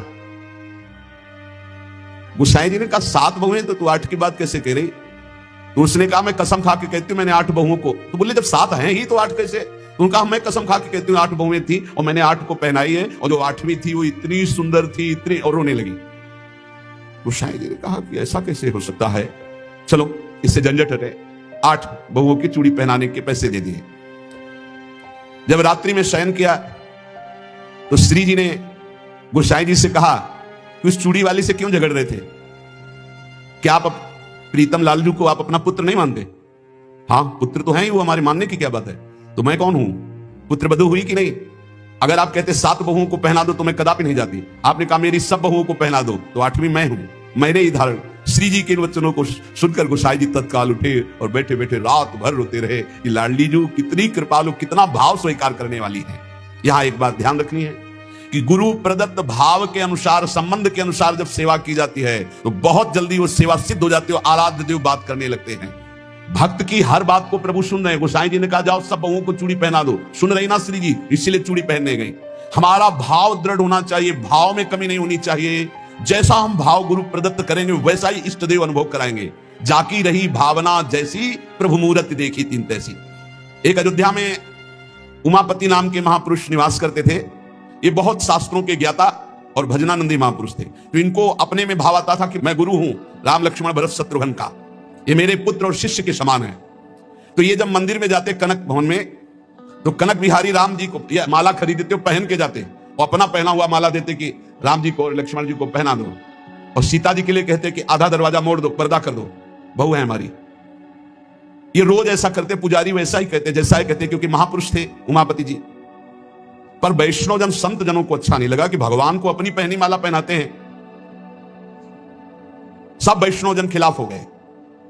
गोसाई जी ने कहा 7 बहुएं तो तू 8 की बात कैसे कह रही? तो उसने कहा मैं कसम खा के कहती हूं मैंने 8 बहुओं को। तो बोले जब 7 हैं ही तो 8 कैसे? तो उनका मैं कसम खा के कहती हूँ 8 बहुएं थी और मैंने 8 को पहनाई है, और जो 8वीं थी वो इतनी सुंदर थी, इतनी, और रोने लगी। गोसाई जी ने कहा कि ऐसा कैसे हो सकता है, चलो इससे झंझट हटे। 8 बहुओं की चूड़ी पहनाने के पैसे दे दिए। जब रात्रि में शयन किया तो श्री जी ने गोसाई जी से कहा कि उस चूड़ी वाली से क्यों झगड़ रहे थे? क्या आप प्रीतम लालजू को आप अपना पुत्र नहीं मानते? हाँ पुत्र तो है ही वो, हमारे मानने की क्या बात है। तो मैं कौन हूं, पुत्र बधू हुई कि नहीं? अगर आप कहते 7 बहुओं को पहना दो तो मैं कदापि नहीं जाती। आपने कहा मेरी सब बहुओं को पहना दो, तो 8वीं मैं हूं, मेरे ही धारण। श्री जी के इन वचनों को सुनकर गोसाई जी तत्काल उठे और बैठे बैठे रात भर रोते रहे कि लाडली जू कितनी कृपालु, कितना भाव स्वीकार करने वाली है। यहां एक बात ध्यान रखनी है कि गुरु प्रदत्त भाव के अनुसार, संबंध के अनुसार जब सेवा की जाती है तो बहुत जल्दी वो सेवा सिद्ध हो जाती है। आराध्य देव बात करने लगते हैं। भक्त की हर बात को प्रभु सुन रहे हैं। गोसाई जी ने कहा जाओ सब बहुओं को चूड़ी पहना दो, सुन रही ना श्री जी, इसलिए चूड़ी पहनने गई। हमारा भाव दृढ़ होना चाहिए, भाव में कमी नहीं होनी चाहिए। जैसा हम भाव गुरु प्रदत्त करेंगे वैसा ही इष्ट देव अनुभव कराएंगे। जाकी रही भावना जैसी, प्रभु मूर्ति देखी तीन तैसी। एक अयोध्या में उमापति नाम के महापुरुष निवास करते थे। ये बहुत शास्त्रों के ज्ञाता और भजनानंदी महापुरुष थे। तो इनको अपने में भाव आता था कि मैं गुरु हूं राम लक्ष्मण भरत शत्रुघ्न का, ये मेरे पुत्र और शिष्य के समान है। तो ये जब मंदिर में जाते कनक भवन में, तो कनक बिहारी राम जी को यह माला खरीदते हो पहन के जाते, और अपना पहना हुआ माला देते कि राम जी को और लक्ष्मण जी को पहना दो, और सीता जी के लिए कहते कि आधा दरवाजा मोड़ दो, पर्दा कर दो, बहू है हमारी। ये रोज ऐसा करते। पुजारी वैसा ही कहते, जैसा ही कहते, क्योंकि महापुरुष थे उमापति जी। पर वैष्णव जन, संत जनों को अच्छा नहीं लगा कि भगवान को अपनी पहनी माला पहनाते हैं, सब वैष्णव जन खिलाफ हो गए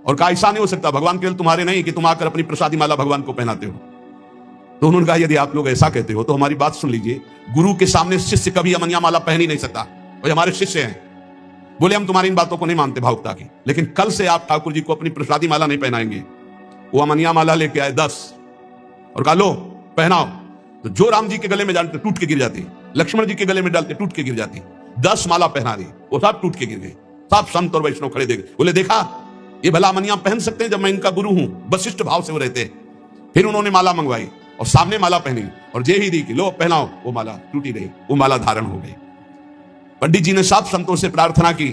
और कहा ऐसा नहीं हो सकता, भगवान केवल तुम्हारे नहीं कि तुम आकर अपनी प्रसादी माला भगवान को पहनाते हो। तो उन्होंने कहा यदि आप लोग ऐसा कहते हो तो हमारी बात सुन लीजिए, गुरु के सामने शिष्य कभी अमनिया माला पहन ही नहीं सकता, और हमारे शिष्य हैं। बोले हम तुम्हारी इन बातों को नहीं मानते भावुकता की, लेकिन कल से आप ठाकुर जी को अपनी प्रसादी माला नहीं पहनाएंगे। वो अमनिया माला लेके आए 10 और कहा लो पहनाओ। तो जो राम जी के गले में डालते टूट के गिर जाती, लक्ष्मण जी के गले में डालते टूट के गिर जाती। 10 माला पहना दी, वो सब टूट के गिर गए। सब संत और वैष्णव खड़े देखे, बोले देखा ये भला अमनिया पहन सकते हैं जब मैं इनका गुरु हूं। वशिष्ठ भाव से वो रहते। फिर उन्होंने माला मंगवाई और सामने माला पहनी और जे ही दी कि लो पहनाओ, वो माला टूटी नहीं, वो माला धारण हो गई। पंडित जी ने सब संतों से प्रार्थना की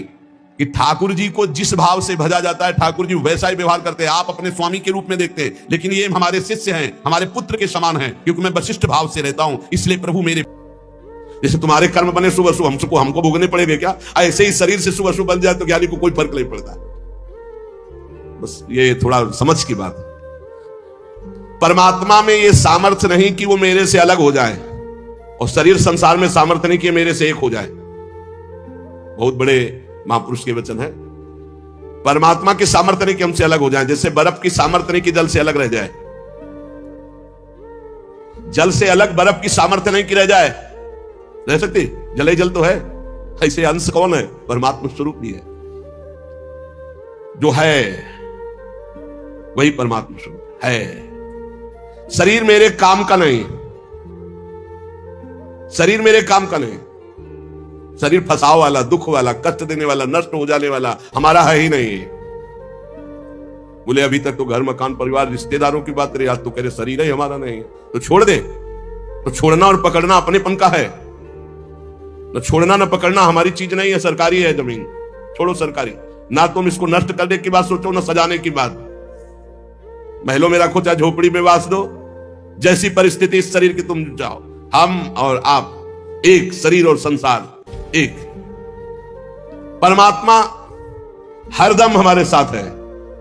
कि ठाकुर जी को जिस भाव से भजा जाता है ठाकुर जी वैसा ही व्यवहार करते हैं। आप अपने स्वामी के रूप में देखते हैं, लेकिन ये हमारे शिष्य हैं, हमारे पुत्र के समान हैं, क्योंकि मैं वशिष्ठ भाव से रहता हूं। इसलिए प्रभु मेरे जैसे तुम्हारे कर्म बने शुभ अशुभ हमको भोगने पड़ेंगे क्या? ऐसे ही शरीर से शुभ अशुभ बन जाए तो ज्ञानी को कोई फर्क नहीं पड़ता। बस ये थोड़ा समझ की बात है। परमात्मा में ये सामर्थ्य नहीं कि वो मेरे से अलग हो जाए, और शरीर संसार में सामर्थ्य नहीं कि मेरे से एक हो जाए। बहुत बड़े महापुरुष के वचन है। परमात्मा की सामर्थ्य नहीं कि हमसे अलग हो जाए, जैसे बर्फ की सामर्थ्य नहीं कि जल से अलग रह जाए। जल से अलग बर्फ की सामर्थ्य नहीं कि रह जाए, रह सकती? जल ही जल तो है। ऐसे अंश कौन है? परमात्मा स्वरूप ही है। जो है वही परमात्मा स्वरूप है। शरीर मेरे काम का नहीं, शरीर मेरे काम का नहीं। शरीर फसाव वाला, दुख वाला, कष्ट देने वाला, नष्ट हो जाने वाला हमारा है ही नहीं। बोले अभी तक तो घर मकान परिवार रिश्तेदारों की बात रही, आज तो कह रहे शरीर ही हमारा नहीं है। तो छोड़ दे। तो छोड़ना और पकड़ना अपनेपन का है। न छोड़ना न पकड़ना हमारी चीज नहीं है, सरकारी है जमीन। छोड़ो सरकारी। ना तुम इसको नष्ट करने की बात सोचो, ना सजाने की बात। महलों में रखो चाहे झोपड़ी में वास दो, जैसी परिस्थिति इस शरीर की तुम जाओ। हम और आप एक, शरीर और संसार एक। परमात्मा हरदम हमारे साथ है।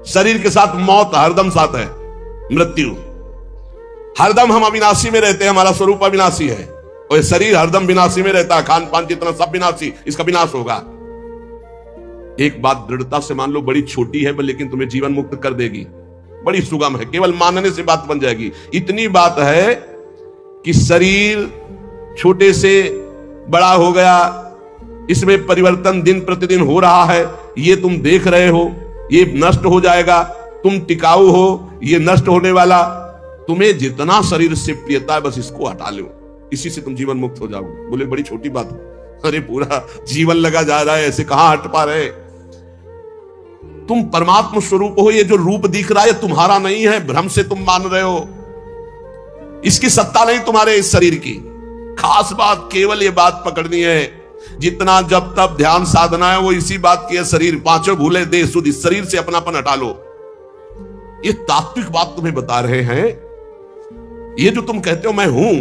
शरीर के साथ मौत हरदम साथ है, मृत्यु। हरदम हम अविनाशी में रहते हैं, हमारा स्वरूप अविनाशी है, और शरीर हरदम विनाशी में रहता है। खान पान जितना सब विनाशी, इसका विनाश होगा। एक बात दृढ़ता से मान लो, बड़ी छोटी है लेकिन तुम्हें जीवन मुक्त कर देगी। बड़ी सुगम है, केवल मानने से बात बन जाएगी। इतनी बात है कि शरीर छोटे से बड़ा हो गया, इसमें परिवर्तन दिन प्रतिदिन हो रहा है, ये तुम देख रहे हो। ये नष्ट हो जाएगा, तुम टिकाऊ हो, ये नष्ट होने वाला। तुम्हें जितना शरीर से प्रियता है बस इसको हटा लो, इसी से तुम जीवन मुक्त हो जाओगे। बोले बड़ी छोटी बात है। अरे पूरा जीवन लगा जा रहा है, ऐसे कहां हट पा रहे? तुम परमात्मा स्वरूप हो। ये जो रूप दिख रहा है तुम्हारा नहीं है, भ्रम से तुम मान रहे हो। इसकी सत्ता नहीं तुम्हारे इस शरीर की। खास बात केवल ये बात पकड़नी है, जितना जब तब ध्यान साधना है वो इसी बात की है। शरीर पांचों भूले देह सुध, इस शरीर से अपनापन हटा लो। ये तात्विक बात तुम्हें बता रहे हैं। ये जो तुम कहते हो मैं हूं,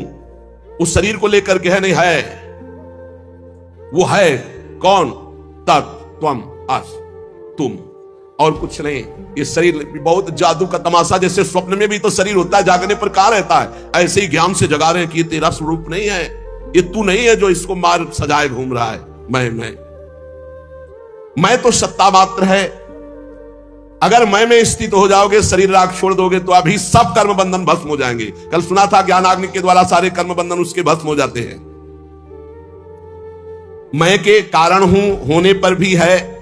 उस शरीर को लेकर के है नहीं, है वो है कौन? तत् त्वम अस, तुम और कुछ नहीं। ये शरीर बहुत जादू का तमाशा, जैसे स्वप्न में भी तो शरीर होता है, जागने पर कहां रहता है। ऐसे ही ज्ञान से जगा रहे हैं कि ये तेरा स्वरूप नहीं है, ये तू नहीं है जो इसको मार सजाए घूम रहा है। मैं तो सत्ता मात्र है। अगर मैं में स्थित हो जाओगे, शरीर राग छोड़ दोगे तो अभी सब कर्म बंधन भस्म हो जाएंगे। कल सुना था ज्ञानाग्नि के द्वारा सारे कर्म बंधन उसके भस्म हो जाते हैं। मैं के कारण हूं होने पर भी है।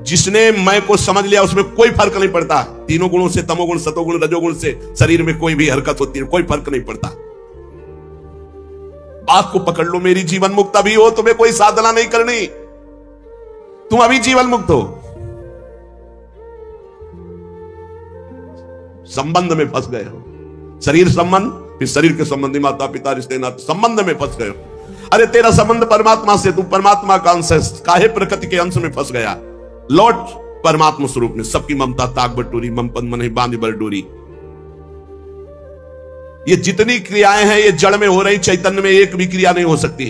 जिसने मैं को समझ लिया उसमें कोई फर्क नहीं पड़ता। तीनों गुणों से, तमोगुण, सतोगुण, रजोगुण से शरीर में कोई भी हरकत होती है, कोई फर्क नहीं पड़ता। बात को पकड़ लो, मेरी जीवन मुक्त अभी हो, तुम्हें कोई साधना नहीं करनी, तुम अभी जीवन मुक्त हो। संबंध में फंस गए हो, शरीर संबंध, फिर शरीर के संबंधी माता पिता रिश्ते नाते संबंध में फंस गए हो। अरे तेरा संबंध परमात्मा से, तू परमात्मा का अंश है, काहे प्रकृति के अंश में फंस गया? लौट परमात्मा स्वरूप में। सबकी ममता ताक बटोरी, मम पद मन बांध बर डोरी। ये जितनी क्रियाएं हैं ये जड़ में हो रही, चैतन्य में एक भी क्रिया नहीं हो सकती।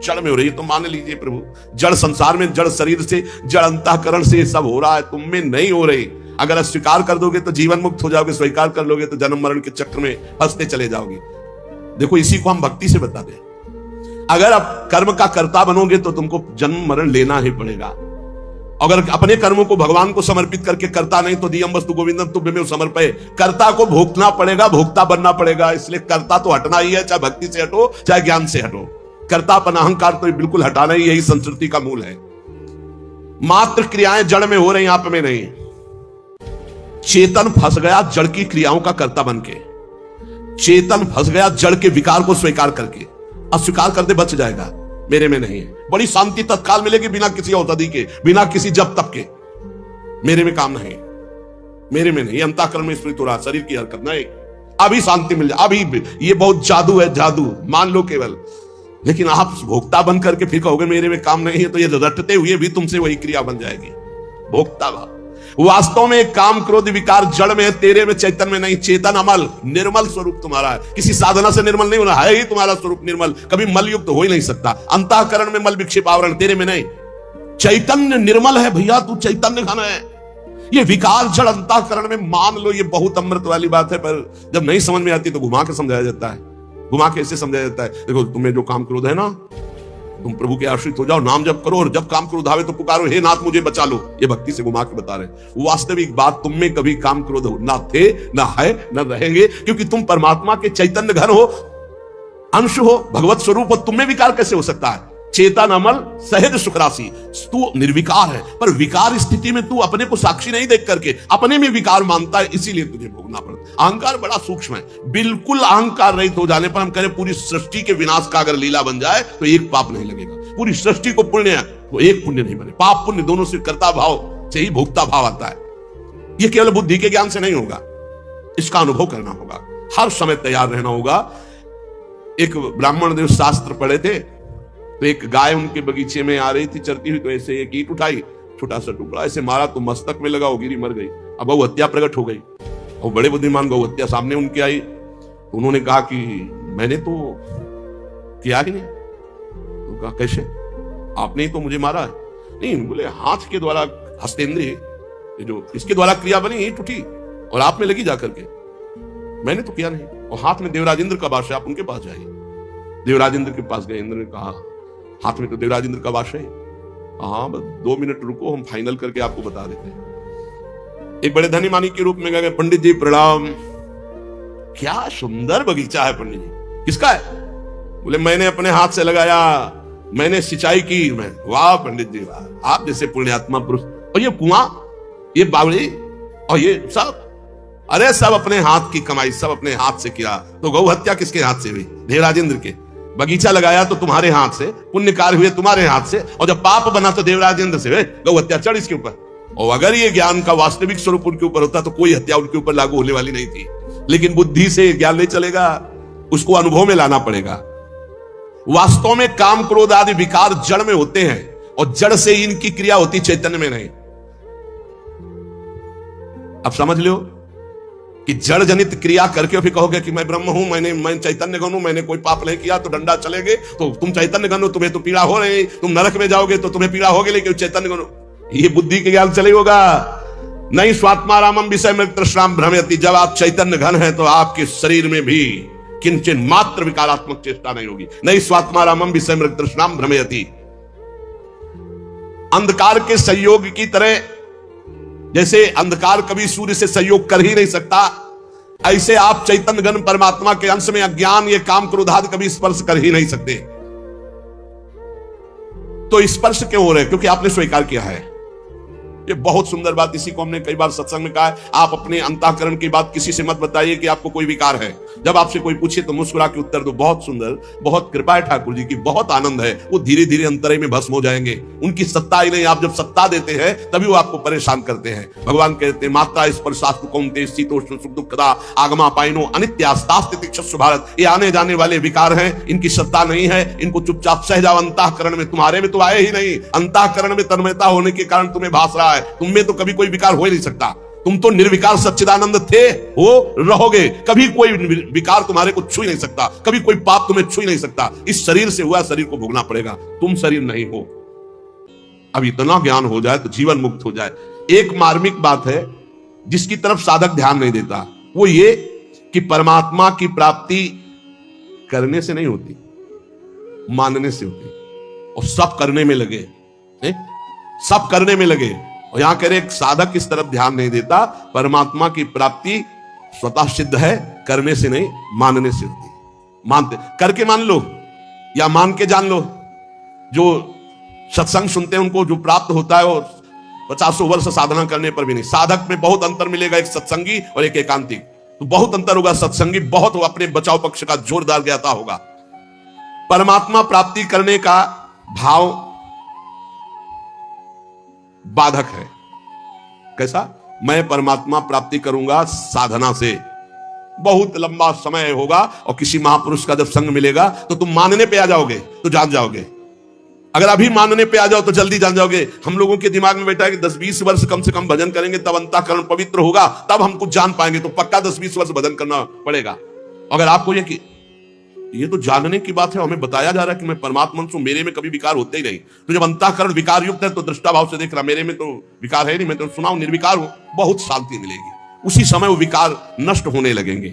जड़ में हो रही, तो मान लीजिए प्रभु, जड़ संसार में, जड़ शरीर से, जड़ अंतःकरण से ये सब हो रहा है, तुम में नहीं हो रही। अगर स्वीकार कर दोगे तो जीवन मुक्त हो जाओगे, स्वीकार कर लोगे तो जन्म मरण के चक्र में फंसते चले जाओगे। देखो इसी को हम भक्ति से बता दें। अगर आप कर्म का कर्ता बनोगे तो तुमको जन्म मरण लेना ही पड़ेगा। अगर अपने कर्मों को भगवान को समर्पित करके करता नहीं तो दियम वस्तु गोविंदम तुभ्यमेव समर्पये, कर्ता को भोगना पड़ेगा, भोक्ता बनना पड़ेगा। इसलिए कर्ता तो हटना ही है, चाहे भक्ति से हटो चाहे ज्ञान से हटो। कर्तापन अहंकार तो बिल्कुल हटाना ही, यही संस्कृति का मूल है। मात्र क्रियाएं जड़ में हो रही, आप में नहीं। चेतन फंस गया जड़ की क्रियाओं का कर्ता बन के, चेतन फंस गया जड़ के विकार को स्वीकार करके। अस्वीकार कर दे बच जाएगा, मेरे में नहीं है। बड़ी शांति तत्काल मिलेगी बिना किसी औषधि के, बिना किसी जप तप के। मेरे में काम नहीं, मेरे में नहीं। अंतःकरण में स्फुरित हो रहा, शरीर की हरकत नहीं, अभी शांति मिल जाए, अभी। ये बहुत जादू है, जादू मान लो केवल। लेकिन आप भोक्ता बन करके फिर कहोगे मेरे में काम नहीं है, तो ये रटते हुए भी तुमसे वही क्रिया बन जाएगी, भोक्ता भाव। वास्तव में काम क्रोध विकार जड़ में है, तेरे में चैतन्य में नहीं। चेतन अमल निर्मल स्वरूप तुम्हारा है, किसी साधना से निर्मल नहीं होना है, ही तुम्हारा स्वरूप निर्मल, कभी मल युक्त हो ही नहीं सकता। अंतःकरण में मल विक्षेप आवरण, तेरे में नहीं। चैतन्य निर्मल है भैया, तू चैतन्य घन है। ये विकार जड़ अंतःकरण में, मान लो ये बहुत अमृत वाली बात है, पर जब नहीं समझ में आती तो घुमा के समझाया जाता है। घुमा के ऐसे समझाया जाता है, देखो तुम्हें जो काम क्रोध है ना, तुम प्रभु के आश्रित हो जाओ, नाम जप करो, और जब काम क्रोध आवे तो पुकारो, हे नाथ मुझे बचा लो। ये भक्ति से घुमा के बता रहे। वास्तविक बात, तुम में कभी काम क्रोध ना थे, ना है, ना रहेंगे, क्योंकि तुम परमात्मा के चैतन्य घन हो, अंश हो, भगवत स्वरूप हो। तुम में विकार कैसे हो सकता है? चेतन अमल सहज सुख राशि, तू निर्विकार है। पर विकार स्थिति में तू अपने को साक्षी नहीं देख करके अपने में विकार मानता है, इसीलिए तुझे भोगना पड़ता। अहंकार बड़ा सूक्ष्म है। बिल्कुल अहंकार रहित हो जाने पर हम कहें पूरी सृष्टि के विनाश का अगर लीला बन जाए तो एक पाप नहीं लगेगा। पूरी सृष्टि को पुण्य है तो एक पुण्य नहीं बने। पाप पुण्य दोनों से कर्ता भाव से ही भोक्ता भाव आता है। यह केवल बुद्धि के ज्ञान से नहीं होगा, इसका अनुभव करना होगा, हर समय तैयार रहना होगा। एक ब्राह्मण देव शास्त्र पढ़े थे, तो एक गाय उनके बगीचे में आ रही थी चरती हुई, तो ऐसे एक ईंट उठाई, छोटा सा टुकड़ा ऐसे मारा तो मस्तक में लगा, वो गिरी, मर गई। अब गौ हत्या प्रकट हो गई, और बड़े बुद्धिमान गौ हत्या सामने उनके आई। तो उन्होंने कहा कि मैंने तो किया ही नहीं। तो कहा कैसे? आपने ही तो मुझे मारा है। नहीं, बोले हाथ के द्वारा, हस्तेंद्रिय जो इसके द्वारा क्रिया बनी, ईंट उठी और आप में लगी जाकर के, मैंने तो किया नहीं। और हाथ में देवराज इंद्र का वास है, आप उनके पास जाइए। देवराज इंद्र के पास गए। इंद्र ने कहा हाथ में तो देवराज इंद्र का वास है। हाँ, बस 2 मिनट रुको, हम फाइनल करके आपको बता देते हैं। एक बड़े धनी मानी के रूप में गए, पंडित जी प्रणाम। क्या सुंदर बगीचा है पंडित जी, किसका है? बोले मैंने अपने हाथ से लगाया, मैंने सिंचाई की। मैं, वाह पंडित जी वाह, आप जैसे पुण्यात्मा पुरुष। और ये कुआं, ये बावड़ी और ये सब, अरे सब अपने हाथ की कमाई, सब अपने हाथ से किया। तो गौ हत्या किसके हाथ से हुई? देवराजेंद्र के। बगीचा लगाया तो तुम्हारे हाथ से, पुण्य कार्य हुए तुम्हारे हाथ से, और जब पाप बना तो देवराजेंद्र से। गौ हत्या चढ़ इसके ऊपर। और अगर ये ज्ञान का वास्तविक स्वरूप उनके ऊपर होता तो कोई हत्या उनके ऊपर लागू होने वाली नहीं थी। लेकिन बुद्धि से ज्ञान नहीं चलेगा, उसको अनुभव में लाना पड़ेगा। वास्तव में काम क्रोध आदि विकार जड़ में होते हैं, और जड़ से इनकी क्रिया होती, चैतन्य में नहीं। अब समझ लो कि जड़ जनित क्रिया करके फिर कहोगे कि मैं ब्रह्म हूं, मैं चैतन्य गण हूं, मैंने कोई पाप नहीं किया, तो डंडा चलेंगे, तो तुम चैतन्य गण हो, तुम्हें तो पीड़ा हो रही, तुम नरक में जाओगे तो तुम्हें पीड़ा होगी, लेकिन चैतन्य गण हो। ये बुद्धि के ज्ञान चले होगा नहीं। स्वात्मा रामम विषय में तृष्णाम भ्रमयति, जब आप चैतन्य घन है तो आपके शरीर में भी किंचन मात्र विकारात्मक चेष्टा नहीं होगी। नहीं, स्वात्मा रामम विषय में तृष्णाम भ्रमयति। अंधकार के सहयोग की तरह, जैसे अंधकार कभी सूर्य से सहयोग कर ही नहीं सकता, ऐसे आप चैतन्य घन परमात्मा के अंश में अज्ञान, ये काम क्रोधादि कभी स्पर्श कर ही नहीं सकते। तो स्पर्श क्यों हो रहे? क्योंकि आपने स्वीकार किया है। ये बहुत सुंदर बात, इसी को हमने कई बार सत्संग में कहा है। आप अपने अंतःकरण की बात किसी से मत बताइए कि आपको कोई विकार है। जब आपसे कोई पूछे तो मुस्कुरा के उत्तर दो, बहुत सुंदर, बहुत कृपा है ठाकुर जी की, बहुत आनंद है। वो धीरे धीरे अंतरे में भस्म हो जाएंगे, उनकी सत्ता ही नहीं। आप जब सत्ता देते हैं तभी वो आपको परेशान करते हैं। भगवान कहते हैं मात्रा स्पर्शास्तु कौन्तेय शीतोष्ण सुख दुखदा आगमा पाइनो अनित्यास्तास्तितिक्षस्व भारत। ये आने जाने वाले विकार हैं, इनकी सत्ता नहीं है, इनको चुपचाप सह जाओ। अंतःकरण में, तुम्हारे में तो आए ही नहीं। अंतःकरण में तन्मयता होने के कारण तुम्हें भास रहा है, तुम में तो कभी कोई विकार हो ही नहीं सकता। तुम तो निर्विकार सच्चिदानंद थे, हो, रहोगे। कभी कोई विकार तुम्हारे को छू ही नहीं सकता, कभी कोई पाप तुम्हें छू ही नहीं सकता। इस शरीर से हुआ, शरीर को भोगना पड़ेगा, तुम शरीर नहीं हो। अब इतना ज्ञान हो जाए तो जीवन मुक्त हो जाए। एक मार्मिक बात है जिसकी तरफ साधक ध्यान नहीं देता, वो ये कि परमात्मा की प्राप्ति करने से नहीं होती, मानने से होती। और सब करने में लगे, सब करने में लगे। और यहां कह रहे एक साधक इस तरफ ध्यान नहीं देता, परमात्मा की प्राप्ति स्वतः सिद्ध है, करने से नहीं मानने से होती है। मानते करके मान लो या मान के जान लो। जो सत्संग सुनते हैं उनको जो प्राप्त होता है वो 50 वर्ष साधना करने पर भी नहीं। साधक में बहुत अंतर मिलेगा, एक सत्संगी और एक एकांतिक, तो बहुत अंतर होगा। सत्संगी बहुत अपने बचाव पक्ष का जोरदार ज्ञाता होगा। परमात्मा प्राप्ति करने का भाव बाधक है। कैसा? मैं परमात्मा प्राप्ति करूंगा साधना से, बहुत लंबा समय होगा और किसी महापुरुष का जब संग मिलेगा तो तुम मानने पे आ जाओगे, तो जान जाओगे। अगर अभी मानने पे आ जाओ तो जल्दी जान जाओगे। हम लोगों के दिमाग में बैठा है कि 10-20 वर्ष कम से कम भजन करेंगे तब अंतःकरण पवित्र होगा, तब हम कुछ जान पाएंगे। तो पक्का 10-20 वर्ष भजन करना पड़ेगा। अगर आपको ये तो जानने की बात है, हमें बताया जा रहा है कि मैं परमात्मा हूं, मेरे में कभी विकार होते ही नहीं। तो जब अंतःकरण विकार युक्त है तो दृष्टा भाव से देख रहा, मेरे में तो विकार है नहीं, मैं तो सुना हूं निर्विकार हूं, बहुत शांति मिलेगी। उसी समय वो विकार नष्ट होने लगेंगे।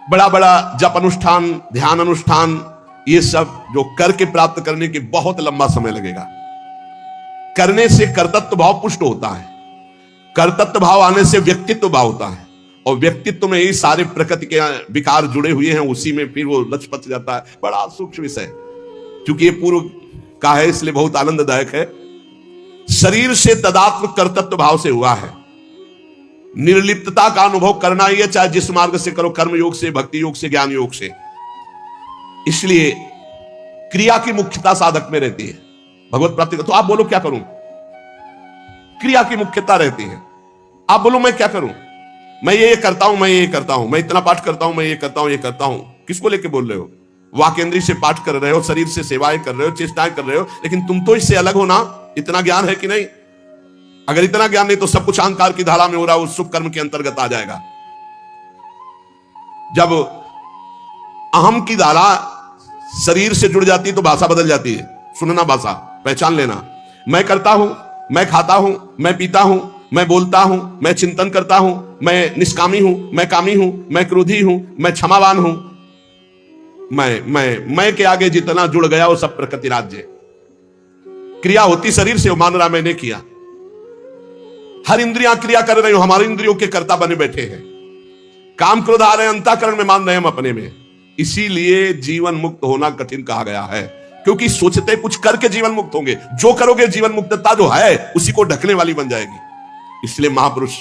बड़ा बड़ा जप अनुष्ठान, ध्यान अनुष्ठान, ये सब जो करके प्राप्त करने के बहुत लंबा समय लगेगा। करने से कर्तृत्व भाव पुष्ट होता है, कर्तृत्व भाव आने से व्यक्तित्व भाव होता है, और व्यक्तित्व में ही सारे प्रकृति के विकार जुड़े हुए हैं, उसी में फिर वो लचपच जाता है। बड़ा सूक्ष्म विषय, क्योंकि ये पूर्व का है इसलिए बहुत आनंददायक है। शरीर से तदात्म कर्तृत्व भाव से हुआ है। निर्लिप्तता का अनुभव करना ही है, चाहे जिस मार्ग से करो, कर्म योग से, भक्ति योग से, ज्ञान योग से। इसलिए क्रिया की मुख्यता साधक में रहती है भगवत प्राप्ति का। तो आप बोलो क्या करूं? क्रिया की मुख्यता रहती है। आप बोलो मैं क्या करूं? मैं ये करता हूं, मैं ये करता हूं, मैं इतना पाठ करता हूं, मैं ये करता हूं, ये करता हूं। किसको लेके बोल रहे हो? वाकेंद्री से पाठ कर रहे हो, शरीर से सेवाएं कर रहे हो, चेष्टाएं कर रहे हो, लेकिन तुम तो इससे अलग हो ना। इतना ज्ञान है कि नहीं? अगर इतना ज्ञान नहीं तो सब कुछ अहंकार की धारा में हो रहा है, उस शुभ कर्म के अंतर्गत आ जाएगा। जब अहम की धारा शरीर से जुड़ जाती है तो भाषा बदल जाती है। सुनना भाषा, पहचान लेना। मैं करता हूं, मैं खाता हूं, मैं पीता हूं, मैं बोलता हूं, मैं चिंतन करता हूं, मैं निष्कामी हूं, मैं कामी हूं, मैं क्रोधी हूं, मैं क्षमावान हूं। मैं के आगे जितना जुड़ गया वो सब प्रकृति राज्य। क्रिया होती शरीर से, वो मान रहा मैंने किया। हर इंद्रियां क्रिया कर रही हो, हमारी इंद्रियों के कर्ता बने बैठे हैं। काम क्रोध आ रहे हैं, अंतःकरण में मान रहे हैं हम अपने में। इसीलिए जीवन मुक्त होना कठिन कहा गया है, क्योंकि सोचते कुछ करके जीवन मुक्त होंगे। जो करोगे जीवन मुक्तता जो है उसी को ढकने वाली बन जाएगी। इसलिए महापुरुष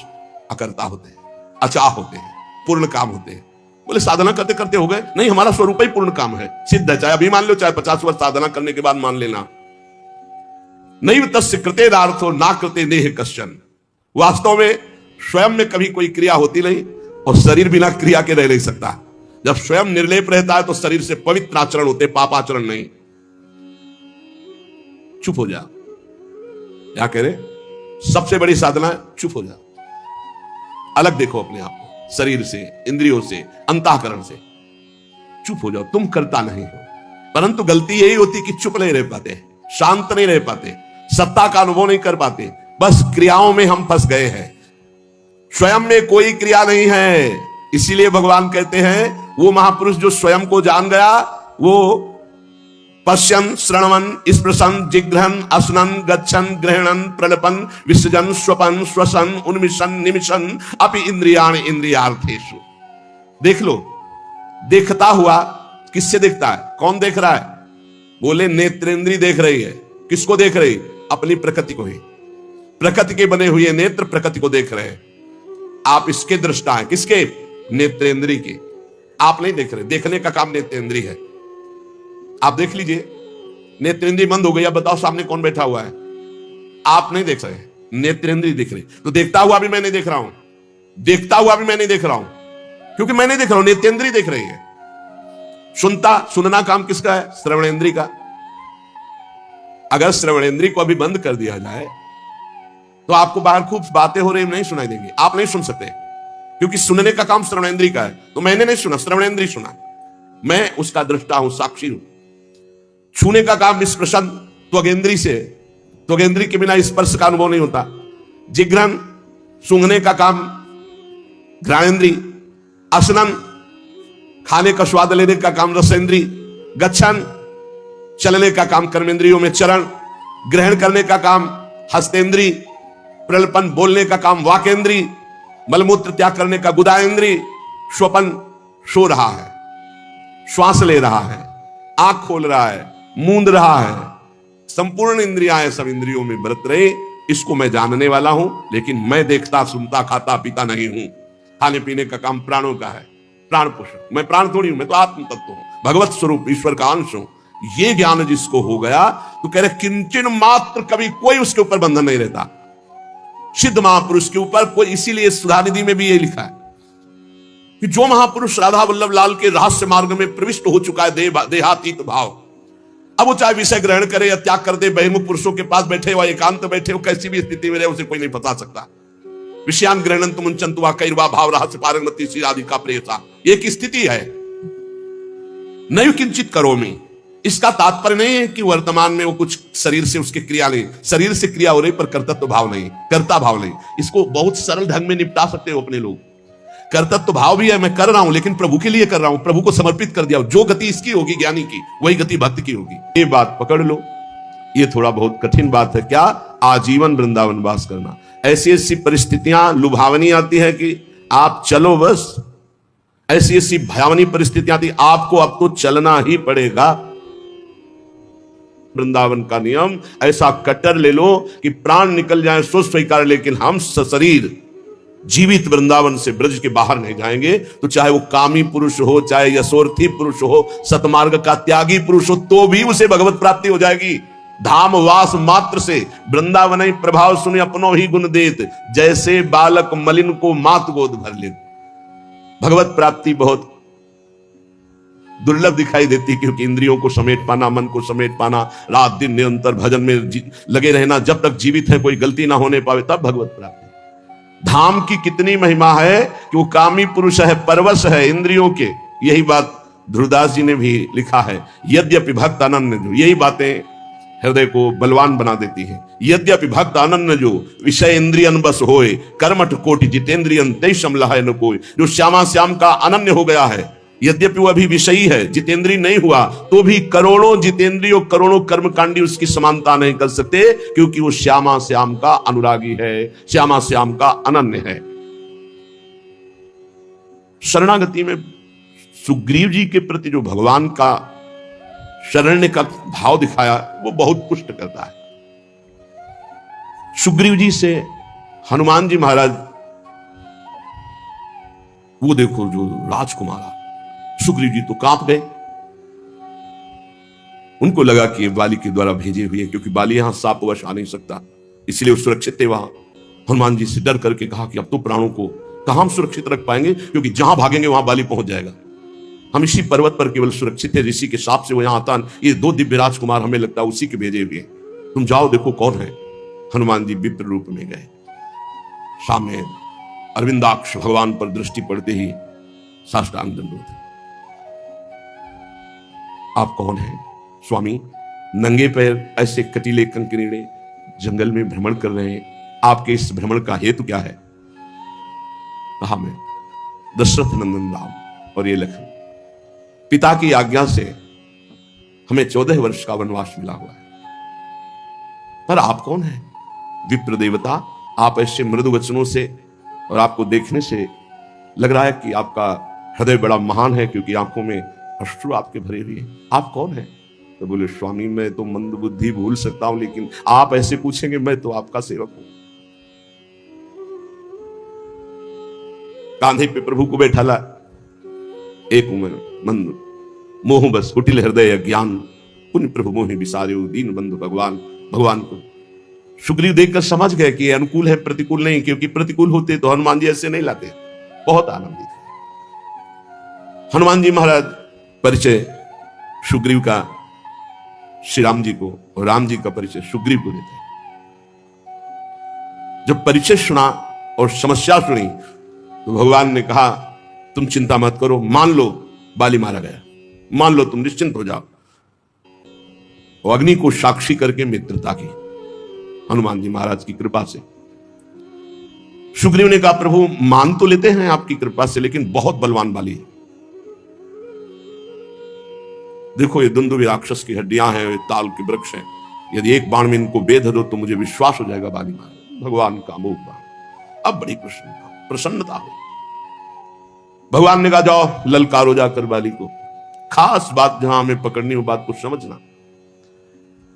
अकर्ता होते हैं, अचाह होते हैं, पूर्ण काम होते हैं। बोले साधना करते करते हो गए? नहीं, हमारा स्वरूप ही पूर्ण काम है, सिद्ध है। चाहे अभी मान लो, चाहे 50 वर्ष साधना करने के बाद मान लेना। नैव तस्य कृतेरार्थो ना कृते नेह कश्चन। वास्तव में स्वयं में कभी कोई क्रिया होती नहीं, और शरीर बिना क्रिया के रह नहीं सकता। जब स्वयं निर्लेप रहता है तो शरीर से पवित्र आचरण होते, पाप आचरण नहीं। चुप हो जाओ। क्या कह रहे? सबसे बड़ी साधना है चुप हो जाओ, अलग देखो अपने आप को, शरीर से, इंद्रियों से, अंतःकरण से। चुप हो जाओ। तुम करता नहीं हो, परंतु गलती यही होती कि चुप नहीं रह पाते, शांत नहीं रह पाते, सत्ता का अनुभव नहीं कर पाते। बस क्रियाओं में हम फंस गए हैं, स्वयं में कोई क्रिया नहीं है। इसीलिए भगवान कहते हैं वो महापुरुष जो स्वयं को जान गया, वो पश्यन, श्रवण, स्पृशन, जिघ्रन, असनन, गच्छन, ग्रहणन, प्रलपन, विसर्जन, स्वपन, श्वसन, उन्मिशन, निमिशन अपि इंद्रियाणि इंद्रियार्थेषु। देख लो, देखता हुआ किससे देखता है? कौन देख रहा है? बोले नेत्रेंद्री देख रही है। किसको देख रही? अपनी प्रकृति को ही। प्रकृति के बने हुए नेत्र प्रकृति को देख रहे हैं। आप इसके दृष्टा हैं। किसके? नेत्रेंद्री के। आप नहीं देख रहे, देखने का काम नेत्रेंद्री है। आप देख लीजिए, नेत्रेंद्री बंद हो गई, अब बताओ सामने कौन बैठा हुआ है? आप नहीं देख रहे, नेत्रेंद्री दिख रही। तो देखता हुआ भी मैं नहीं देख रहा हूं, देखता हुआ भी मैं नहीं देख रहा हूं, क्योंकि मैं नहीं देख रहा हूं, नेत्रेंद्री देख रही है। सुनना काम किसका है? श्रवणेंद्री का। अगर श्रवणेंद्री को अभी बंद कर दिया जाए तो आपको बाहर खूब बातें हो रही नहीं सुनाई देंगी, आप नहीं सुन सकते, क्योंकि सुनने का काम श्रवणेंद्री का है। तो मैंने नहीं सुना, श्रवणेंद्री सुना, मैं उसका दृष्टा हूं, साक्षी हूं। छूने का काम स्पर्शन त्वगेंद्री से, त्वगेंद्री के बिना स्पर्श का अनुभव नहीं होता। जिघ्रन सूंघने का काम घ्राणेंद्री, असनन खाने का स्वाद लेने का काम रसेंद्री, गच्छन चलने का काम कर्मेंद्रियों में चरण, ग्रहण करने का काम हस्तेंद्री, प्रलपन बोलने का काम वाकेंद्री, मलमूत्र त्याग करने का गुदाएंद्री, स्वपन सो रहा है, श्वास ले रहा है, आंख खोल रहा है, मूंद रहा है, संपूर्ण इंद्रियां सब इंद्रियों में व्रत रहे। इसको मैं जानने वाला हूं, लेकिन मैं देखता सुनता खाता पीता नहीं हूं। खाने पीने का काम प्राणों का है, प्राण पोषण। मैं प्राण थोड़ी हूं, मैं तो आत्म तत्व हूं, भगवत स्वरूप ईश्वर का अंश हूं। ये ज्ञान जिसको हो गया तो कह रहे किंचन मात्र कभी कोई उसके ऊपर बंधन नहीं रहता, सिद्ध महापुरुष के ऊपर कोई। इसीलिए सुधानिधि में भी ये लिखा है कि जो महापुरुष राधा वल्लभ लाल के रहस्य मार्ग में प्रविष्ट हो चुका है, देहातीत भाव, अब वो चाहे विषय ग्रहण करे या त्याग कर दे, बहिर्मुख पुरुषों के पास बैठे हो, एकांत बैठे हो, कैसी भी स्थिति में रहे, उसे कोई नहीं बता सकता। विषयान ग्रहणन तुम मुंचंतु कैरवा भाव रहस्य पारंगति श्री राधिका प्रेसा, एक स्थिति है। नहीं किंचित करोमि, इसका तात्पर्य नहीं है कि वर्तमान में वो कुछ शरीर से उसके क्रिया नहीं, शरीर से क्रिया हो रही पर कर्तत्व भाव नहीं, कर्ता भाव नहीं। इसको बहुत सरल ढंग में निपटा सकते हो अपने लोग। कर्तत्व भाव भी है, मैं कर रहा हूं लेकिन प्रभु के लिए कर रहा हूं, प्रभु को समर्पित कर दिया। जो गति इसकी होगी ज्ञानी की, वही गति भक्त की होगी। ये बात पकड़ लो। ये थोड़ा बहुत कठिन बात है, क्या आजीवन वृंदावन वास करना। ऐसी ऐसी परिस्थितियां लुभावनी आती है कि आप चलो बस, ऐसी ऐसी भयावनी परिस्थितियां आती, आपको अब तो चलना ही पड़ेगा। वृंदावन का नियम ऐसा कट्टर ले लो कि प्राण निकल जाए सो स्वीकार, लेकिन हम शरीर जीवित वृंदावन से ब्रज के बाहर नहीं जाएंगे। तो चाहे वो कामी पुरुष हो, चाहे यशोर्थी पुरुष हो, सतमार्ग का त्यागी पुरुष हो, तो भी उसे भगवत प्राप्ति हो जाएगी। धाम वास मात्र से वृंदावन प्रभाव सुने अपनो ही गुण देत, जैसे बालक मलिन को मात गोद भर ले। भगवत प्राप्ति बहुत दुर्लभ दिखाई देती, क्योंकि इंद्रियों को समेट पाना, मन को समेट पाना, रात दिन निरंतर भजन में लगे रहना, जब तक जीवित है कोई गलती ना होने पावे, तब भगवत प्राप्ति। धाम की कितनी महिमा है कि वो कामी पुरुष है, परवश है इंद्रियों के। यही बात ध्रुवदास जी ने भी लिखा है, यद्यपि भक्त अनन्य जो, यही बातें हृदय को बलवान बना देती हैं। यद्यपि भक्त अनन्य जो, विषय इंद्रियन बस होए, कर्मठ कोटि जितेंद्रियन तै समलह न कोई। जो श्यामा श्याम का अनन्य हो गया है, यद्यपि वो अभी विषयी है, जितेंद्रीय नहीं हुआ, तो भी करोड़ों जितेंद्रियों, करोड़ों कर्मकांडी उसकी समानता नहीं कर सकते, क्योंकि वो श्यामा श्याम का अनुरागी है, श्यामा श्याम का अनन्य है। शरणागति में सुग्रीव जी के प्रति जो भगवान का शरण्य का भाव दिखाया, वो बहुत पुष्ट करता है। सुग्रीव जी से हनुमान जी महाराज, वो देखो जो राजकुमार, सुग्रीव जी तो कांप गए। उनको लगा कि बाली के द्वारा भेजे हुए, क्योंकि बाली यहां सापवश आ नहीं सकता, इसलिए वो सुरक्षित थे वहां। हनुमान जी से डर करके कहा कि अब तो प्राणों को कहां हम सुरक्षित रख पाएंगे, क्योंकि जहां भागेंगे वहां बाली पहुंच जाएगा। हम इसी पर्वत पर केवल सुरक्षित है, ऋषि के साप से वो यहां आता। ये दो दिव्य राजकुमार हमें लगता है उसी के भेजे हुए, तुम जाओ देखो कौन है। हनुमान जी विप्र रूप में गए, सामने अरविंदाक्ष भगवान पर दृष्टि पड़ते ही साष्टांग दंडवत। आप कौन हैं स्वामी? नंगे पैर ऐसे कटीले कंकरीड़े जंगल में भ्रमण कर रहे हैं, आपके इस भ्रमण का हेतु क्या है? कहा मैं दशरथ नंदन राम और ये लखन, पिता की आज्ञा से हमें 14 वर्ष का वनवास मिला हुआ है। पर आप कौन हैं? विप्र देवता, आप ऐसे मृदु वचनों से और आपको देखने से लग रहा है कि आपका हृदय बड़ा महान है, क्योंकि आंखों में अश्रु आपके भरे हुए हैं। आप कौन हैं? तो बोले स्वामी मैं तो मंद बुद्धि भूल सकता हूं, लेकिन आप ऐसे पूछेंगे, मैं तो आपका सेवक हूं। कांधे पे प्रभु को बैठा ला, एक उम्र मंद मोह बस कुटिल हृदय अज्ञान, पुण्य प्रभु मोहि विसारे दीन बंधु भगवान। भगवान को सुग्रीव देखकर समझ गए कि ये अनुकूल है, प्रतिकूल नहीं, क्योंकि प्रतिकूल होते तो हनुमान जी ऐसे नहीं लाते। बहुत आनंदित है हनुमान जी महाराज। परिचय सुग्रीव का श्री राम जी को, और राम जी का परिचय सुग्रीव को देते हैं। जब परिचय सुना और समस्या सुनी तो भगवान ने कहा तुम चिंता मत करो, मान लो बाली मारा गया, मान लो, तुम निश्चिंत हो जाओ। और अग्नि को साक्षी करके मित्रता की हनुमान जी महाराज की कृपा से। सुग्रीव ने कहा प्रभु मान तो लेते हैं आपकी कृपा से, लेकिन बहुत बलवान बाली है। देखो ये दुंदुभि राक्षस की हड्डियां हैं, ताल के वृक्ष हैं, यदि एक बाण में इनको बेध दो तो मुझे विश्वास हो जाएगा बाली मार। भगवान का अमोघ बाण। अब बड़ी प्रसन्नता हुई। भगवान ने कहा जाओ ललकारो जाकर बाली को। खास बात जहां हमें पकड़नी हो, बात को समझना,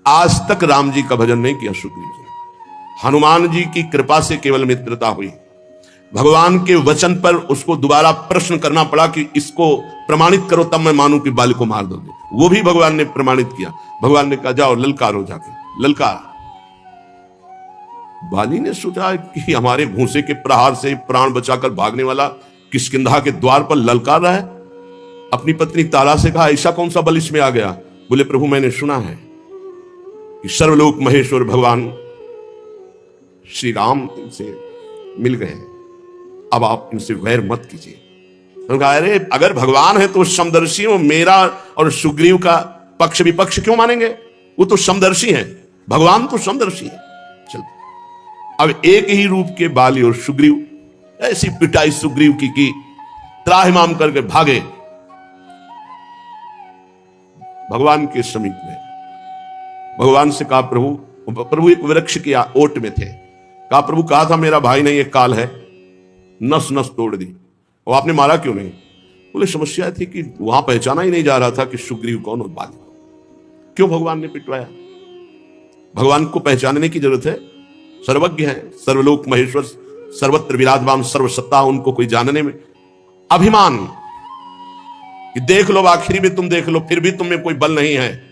आज तक राम जी का भजन नहीं किया सुग्रीव जी। हनुमान जी की कृपा से केवल मित्रता हुई। भगवान के वचन पर उसको दोबारा प्रश्न करना पड़ा कि इसको प्रमाणित करो तब मैं मानूं कि बाली को मार दोगे। वो भी भगवान ने प्रमाणित किया। भगवान ने कहा जाओ ललकारो जाके। ललकारा। बाली ने सोचा कि हमारे भूसे के प्रहार से प्राण बचाकर भागने वाला किष्किंधा के द्वार पर ललकार रहा है। अपनी पत्नी तारा से कहा ऐसा कौन सा बल इसमें आ गया? बोले प्रभु मैंने सुना है कि सर्वलोक महेश्वर भगवान श्री राम से मिल गए, अब आप इनसे वैर मत कीजिए। तो कहा अरे अगर भगवान है तो समदर्शी हो, मेरा और सुग्रीव का पक्ष विपक्ष क्यों मानेंगे? वो तो समदर्शी हैं, भगवान तो समदर्शी है। चल अब एक ही रूप के बाली और सुग्रीव ऐसी पिटाई सुग्रीव की त्राहिमाम करके भागे भगवान के समीप में। भगवान से कहा प्रभु एक वृक्ष की ओट में थे। कहा प्रभु कहा था मेरा भाई नहीं एक काल है, नस नस तोड़ दी, और आपने मारा क्यों नहीं? बोले समस्या थी कि वहां पहचाना ही नहीं जा रहा था कि सुग्रीव कौन और बाली कौन। क्यों भगवान ने पिटवाया? भगवान को पहचानने की जरूरत है, सर्वज्ञ है, सर्वलोक महेश्वर, सर्वत्र विराजमान, सर्वसत्ता, उनको कोई जानने में अभिमान कि देख लो आखिरी में तुम देख लो फिर भी तुम्हें कोई बल नहीं है,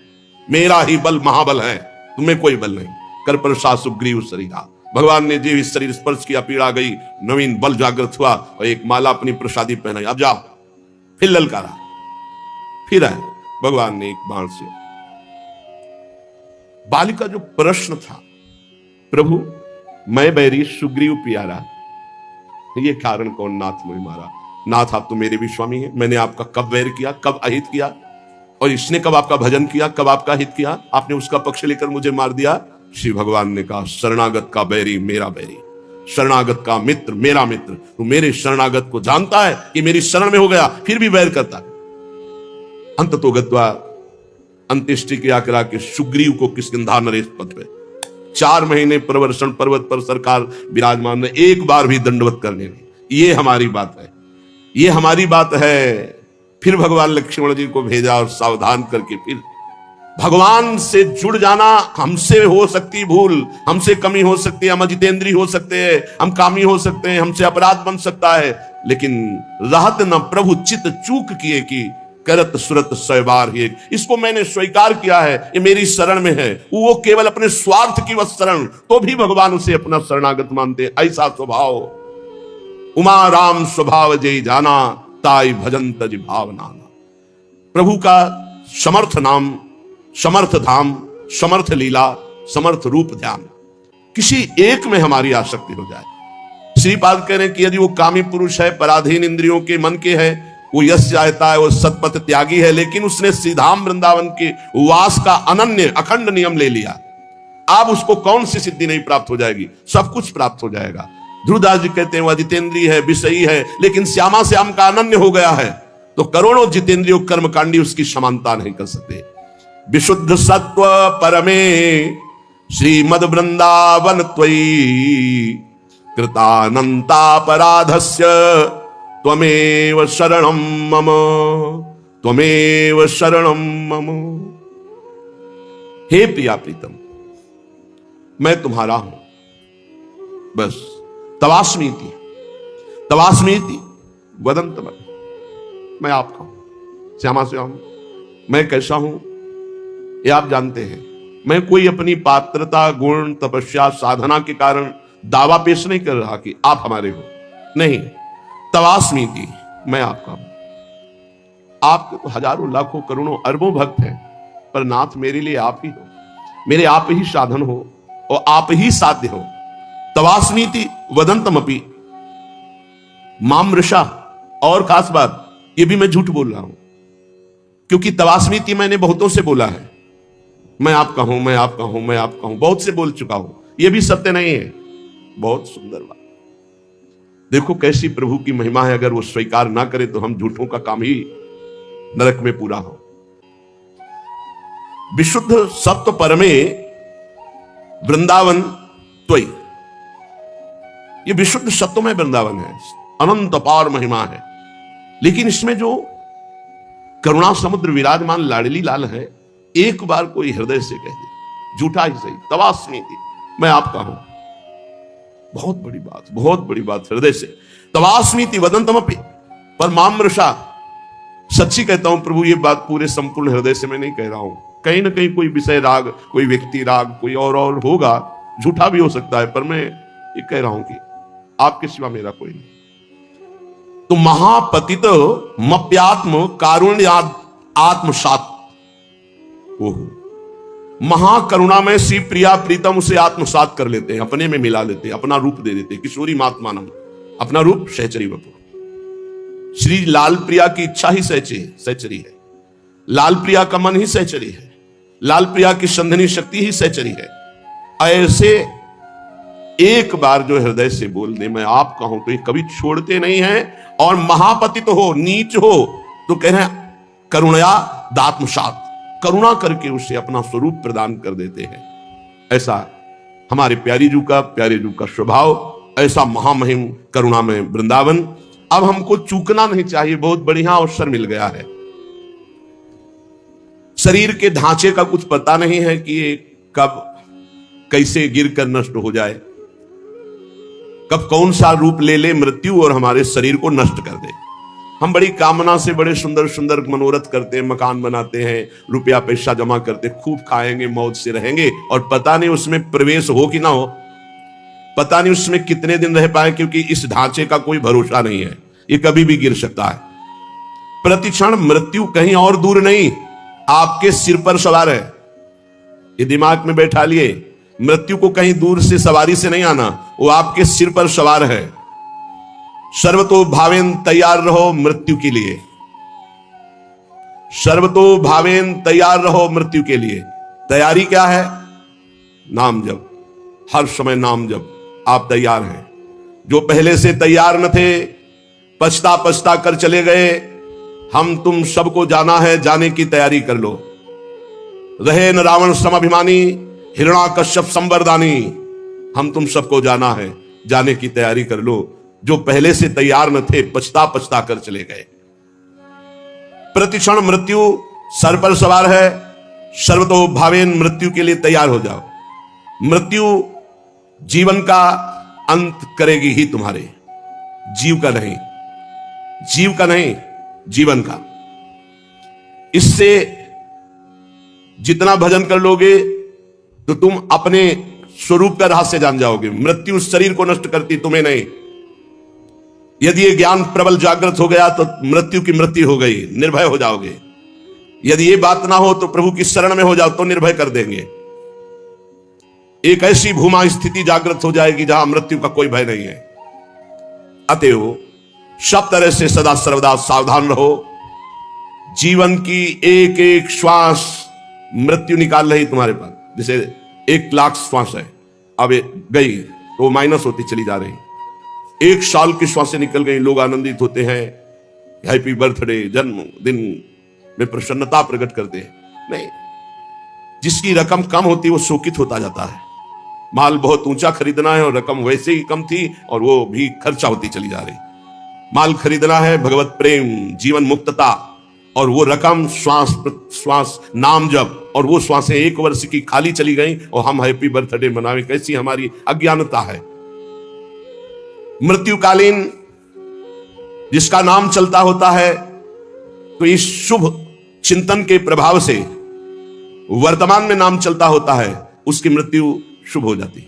मेरा ही बल महाबल है, तुम्हें कोई बल नहीं। कर प्रसाद सुग्रीव शरीरा। भगवान ने जीव शरीर स्पर्श किया, पीड़ा गई, नवीन बल जागृत हुआ और एक माला अपनी प्रसादी पहनाई। अब जाओ। फिर ललकारा, फिर आए भगवान ने एक बाण से। बाली का जो प्रश्न था प्रभु मैं बैरी सुग्रीव प्यारा, ये कारण कौन नाथ मुझे मारा? नाथ आप तो मेरे भी स्वामी हैं, मैंने आपका कब वैर किया, कब अहित किया, और इसने कब आपका भजन किया, कब आपका हित किया? आपने उसका पक्ष लेकर मुझे मार दिया। श्री भगवान ने कहा शरणागत का बैरी मेरा बैरी, शरणागत का मित्र मेरा मित्र। तू मेरे शरणागत को जानता है कि मेरी शरण में हो गया फिर भी वैर करता है। अंत तो गत्वा अंत्येष्टि क्रिया करा के सुग्रीव को किष्किंधा नरेश पद पे 4 महीने प्रवर्षण पर्वत पर सरकार विराजमान ने, एक बार भी दंडवत करने नहीं। ये हमारी बात है, ये हमारी बात है। फिर भगवान लक्ष्मण जी को भेजा और सावधान करके फिर भगवान से जुड़ जाना। हमसे हो सकती भूल, हमसे कमी हो सकती है, हम अजितेंद्री हो सकते हैं, हम कामी हो सकते हैं, हमसे अपराध बन सकता है, लेकिन रहत न प्रभु चित चूक किए कि करत सुरत सैबार ही। इसको मैंने स्वीकार किया है, ये मेरी शरण में है। वो केवल अपने स्वार्थ की वह शरण, तो भी भगवान उसे अपना शरणागत मानते। ऐसा स्वभाव उमा राम स्वभाव जय जाना, ताई भजन तज भावना। प्रभु का समर्थ नाम, समर्थ धाम, समर्थ लीला, समर्थ रूप ध्यान, किसी एक में हमारी आसक्ति हो जाए। श्रीपाद कह रहे हैं कि यदि वो कामी पुरुष है, पराधीन इंद्रियों के मन के है, वो यश चाहता है, वो सतपथ त्यागी है, लेकिन उसने श्रीधाम वृंदावन के वास का अनन्य अखंड नियम ले लिया, अब उसको कौन सी सिद्धि नहीं प्राप्त हो जाएगी? सब कुछ प्राप्त हो जाएगा। ध्रुवदास जी कहते हैं वो जितेंद्रिय है, विषयी है, लेकिन श्यामा श्याम का अनन्य हो गया है, तो करोड़ों जितेंद्रियों कर्मकांडी उसकी समानता नहीं कर सकते। विशुद्ध सत्व परमे श्रीमद वृंदावन त्वयि कृतानंतापराधस्य त्वमेव शरणं मम, त्वमेव शरणं मम। हे प्रिया प्रीतम, मैं तुम्हारा हूं, बस। तवास्मीति, तवास्मीति वदंतम, मैं आपका हूं, श्यामा श्याम। मैं कैसा हूं ये आप जानते हैं। मैं कोई अपनी पात्रता, गुण, तपस्या, साधना के कारण दावा पेश नहीं कर रहा कि आप हमारे हो, नहीं। तवास्मीति, मैं आपका हूं। आपके तो हजारों लाखों करोड़ों अरबों भक्त हैं, पर नाथ मेरे लिए आप ही हो, मेरे आप ही साधन हो और आप ही साध्य हो। तवास्मीति वदंतमपि मामृषा। और खास बात, ये भी मैं झूठ बोल रहा हूं, क्योंकि तवास्मीति मैंने बहुतों से बोला है, मैं आपका हूं, मैं आपका हूं, मैं आपका हूं, बहुत से बोल चुका हूं, यह भी सत्य नहीं है। बहुत सुंदर बात। देखो कैसी प्रभु की महिमा है, अगर वो स्वीकार ना करे तो हम झूठों का काम ही नरक में पूरा हो। विशुद्ध सत्व परमे वृंदावन त्वयि, ये विशुद्ध सत्वमय वृंदावन है, अनंत अपार महिमा है। लेकिन इसमें जो करुणा समुद्र विराजमान लाडली लाल है, एक बार कोई हृदय से कह दे, झूठा ही सही, तवास्मीति, मैं आपका हूं, बहुत बड़ी बात, बहुत बड़ी बात, हृदय से तवास्मीति वदंतमपि परमामृषा, सच्ची कहता हूं प्रभु, ये बात पूरे संपूर्ण हृदय से मैं नहीं कह रहा हूं। कहीं ना कहीं कोई विषय राग, कोई व्यक्ति राग, कोई और होगा, झूठा भी हो सकता है, पर मैं ये कह रहा हूं कि आपके सिवा मेरा कोई नहीं। तो महापतित मप्यात्म कारुण्याद आत्मसात, ओहो, महाकरुणा में श्री प्रिया प्रीतम उसे आत्मसात कर लेते हैं, अपने में मिला लेते हैं, अपना रूप दे देते हैं। किशोरी मातमानम, अपना रूप सहचरी वपु। श्री लाल प्रिया की इच्छा ही सहचरी है, लाल प्रिया का मन ही सहचरी है, लाल प्रिया की संधनी शक्ति ही सहचरी है। ऐसे एक बार जो हृदय से बोल दे मैं आपका हूं, तो ये कभी छोड़ते नहीं हैं। और महापतित हो, नीच हो, तो कह रहे हैं करुणया दात्मसात, करुणा करके उसे अपना स्वरूप प्रदान कर देते हैं। ऐसा हमारे प्यारी जू का स्वभाव, ऐसा महामहिम करुणा में वृंदावन। अब हमको चूकना नहीं चाहिए, बहुत बढ़िया अवसर मिल गया है। शरीर के ढांचे का कुछ पता नहीं है कि ये कब कैसे गिर कर नष्ट हो जाए, कब कौन सा रूप ले ले मृत्यु और हमारे शरीर को नष्ट कर दे। हम बड़ी कामना से बड़े सुंदर सुंदर मनोरथ करते हैं, मकान बनाते हैं, रुपया पैसा जमा करते, खूब खाएंगे, मौज से रहेंगे, और पता नहीं उसमें प्रवेश हो कि ना हो, पता नहीं उसमें कितने दिन रह पाए, क्योंकि इस ढांचे का कोई भरोसा नहीं है, ये कभी भी गिर सकता है। प्रतिक्षण मृत्यु कहीं और दूर नहीं, आपके सिर पर सवार है। ये दिमाग में बैठा लिए, मृत्यु को कहीं दूर से सवारी से नहीं आना, वो आपके सिर पर सवार है। सर्वतो भावेन तैयार रहो मृत्यु के लिए, सर्वतो भावेन तैयार रहो मृत्यु के लिए। तैयारी क्या है? नाम जप, हर समय नाम जप। आप तैयार हैं। जो पहले से तैयार न थे, पछता पछता कर चले गए, हम तुम सबको जाना है, जाने की तैयारी कर लो। रहे न रावण समभिमानी, हिरण्याकश्यप संवरदानी, हम तुम सबको जाना है, जाने की तैयारी कर लो। जो पहले से तैयार न थे, पछता पछता कर चले गए। प्रतिक्षण मृत्यु सर पर सवार है, सर्वतो भावेन मृत्यु के लिए तैयार हो जाओ। मृत्यु जीवन का अंत करेगी ही तुम्हारे, जीव का नहीं, जीव का नहीं, जीवन का। इससे जितना भजन कर लोगे तो तुम अपने स्वरूप का रहस्य जान जाओगे। मृत्यु शरीर को नष्ट करती, तुम्हें नहीं। यदि ये ज्ञान प्रबल जागृत हो गया तो मृत्यु की मृत्यु हो गई, निर्भय हो जाओगे। यदि ये बात ना हो तो प्रभु की शरण में हो जाओ, तो निर्भय कर देंगे। एक ऐसी भूमा स्थिति जागृत हो जाएगी जहां मृत्यु का कोई भय नहीं है। अतएव सब तरह से सदा सर्वदा सावधान रहो। जीवन की एक एक श्वास मृत्यु निकाल रही तुम्हारे पास। जैसे 1,00,000 श्वास है, अब गई तो माइनस होती चली जा रही। 1 साल की श्वासें निकल गई, लोग आनंदित होते हैं, हैप्पी बर्थडे, जन्मदिन में प्रसन्नता प्रकट करते हैं। नहीं, जिसकी रकम कम होती है वो शोकित होता जाता है। माल बहुत ऊंचा खरीदना है और रकम वैसे ही कम थी और वो भी खर्चा होती चली जा रही। माल खरीदना है भगवत प्रेम, जीवन मुक्तता, और वो रकम श्वास नाम जप, और वो श्वासें 1 वर्ष की खाली चली गई और हम हैप्पी बर्थडे मनावे। कैसी हमारी अज्ञानता है। मृत्युकालीन जिसका नाम चलता होता है, तो इस शुभ चिंतन के प्रभाव से वर्तमान में नाम चलता होता है, उसकी मृत्यु शुभ हो जाती है,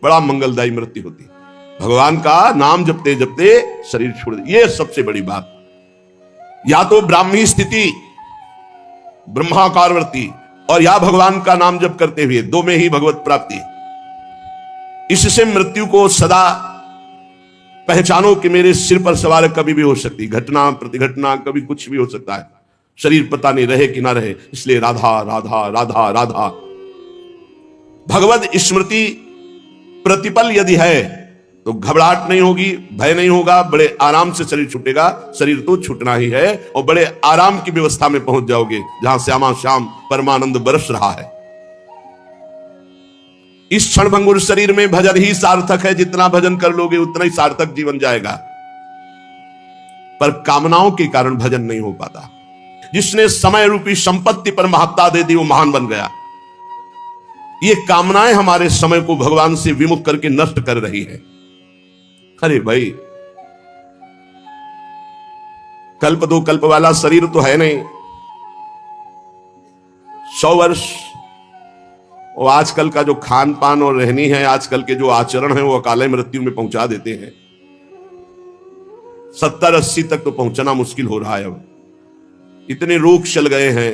बड़ा मंगलदायी मृत्यु होती है। भगवान का नाम जपते जपते शरीर छोड़ दे, ये सबसे बड़ी बात। या तो ब्राह्मी स्थिति ब्रह्माकारवर्ती, और या भगवान का नाम जप करते हुए, 2 में ही भगवत प्राप्ति। इससे मृत्यु को सदा पहचानो कि मेरे सिर पर सवार कभी भी हो सकती, घटना प्रतिघटना कभी कुछ भी हो सकता है। शरीर पता नहीं रहे कि ना रहे, इसलिए राधा राधा राधा राधा। भगवत स्मृति प्रतिपल यदि है तो घबराहट नहीं होगी, भय नहीं होगा, बड़े आराम से शरीर छूटेगा। शरीर तो छूटना ही है, और बड़े आराम की व्यवस्था में पहुंच जाओगे जहां श्यामा श्याम परमानंद बरस रहा है। इस क्षणभंगुर शरीर में भजन ही सार्थक है। जितना भजन कर लोगे उतना ही सार्थक जीवन जाएगा, पर कामनाओं के कारण भजन नहीं हो पाता। जिसने समय रूपी संपत्ति पर महत्ता दे दी वो महान बन गया। ये कामनाएं हमारे समय को भगवान से विमुख करके नष्ट कर रही है। अरे भाई, कल्प दो कल्प वाला शरीर तो है नहीं, 100 वर्ष। और आजकल का जो खान पान और रहनी है, आजकल के जो आचरण है, वो अकाले मृत्यु में पहुंचा देते हैं। 70-80 तक तो पहुंचना मुश्किल हो रहा है। अब इतने रोग चल गए हैं,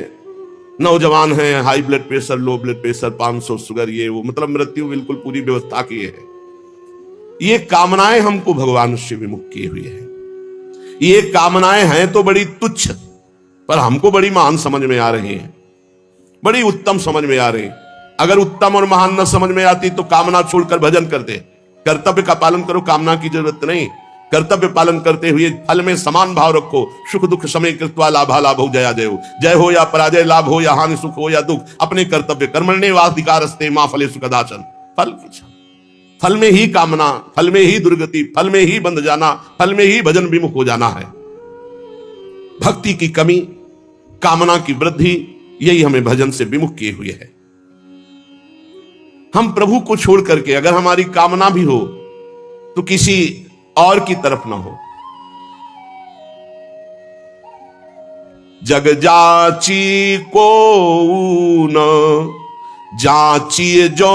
नौजवान हैं, high blood pressure, low blood pressure, 500 sugar, ये वो, मतलब मृत्यु बिल्कुल पूरी व्यवस्था की है। ये कामनाएं हमको भगवान से विमुख किए हुए हैं। ये कामनाएं हैं तो बड़ी तुच्छ, पर हमको बड़ी महान समझ में आ रही हैं, बड़ी उत्तम समझ में आ रही हैं। अगर उत्तम और महान न समझ में आती तो कामना छोड़कर भजन कर दे। कर्तव्य का पालन करो, कामना की जरूरत नहीं। कर्तव्य पालन करते हुए फल में समान भाव रखो। सुख दुख समय कृत्वा लाभा लाभो जया जयो, जय हो या पराजय, लाभ हो या हानि, सुख हो या दुख, अपने कर्तव्य कर्मण्येवाधिकारस्ते मां फलेषु कदाचन। फल में ही कामना, फल में ही दुर्गति, फल में ही बंध जाना, फल में ही भजन विमुख हो जाना है। भक्ति की कमी, कामना की वृद्धि, यही हमें भजन से विमुख किए हुए है। हम प्रभु को छोड़ करके अगर हमारी कामना भी हो तो किसी और की तरफ ना हो। जग जाची को न जाची जो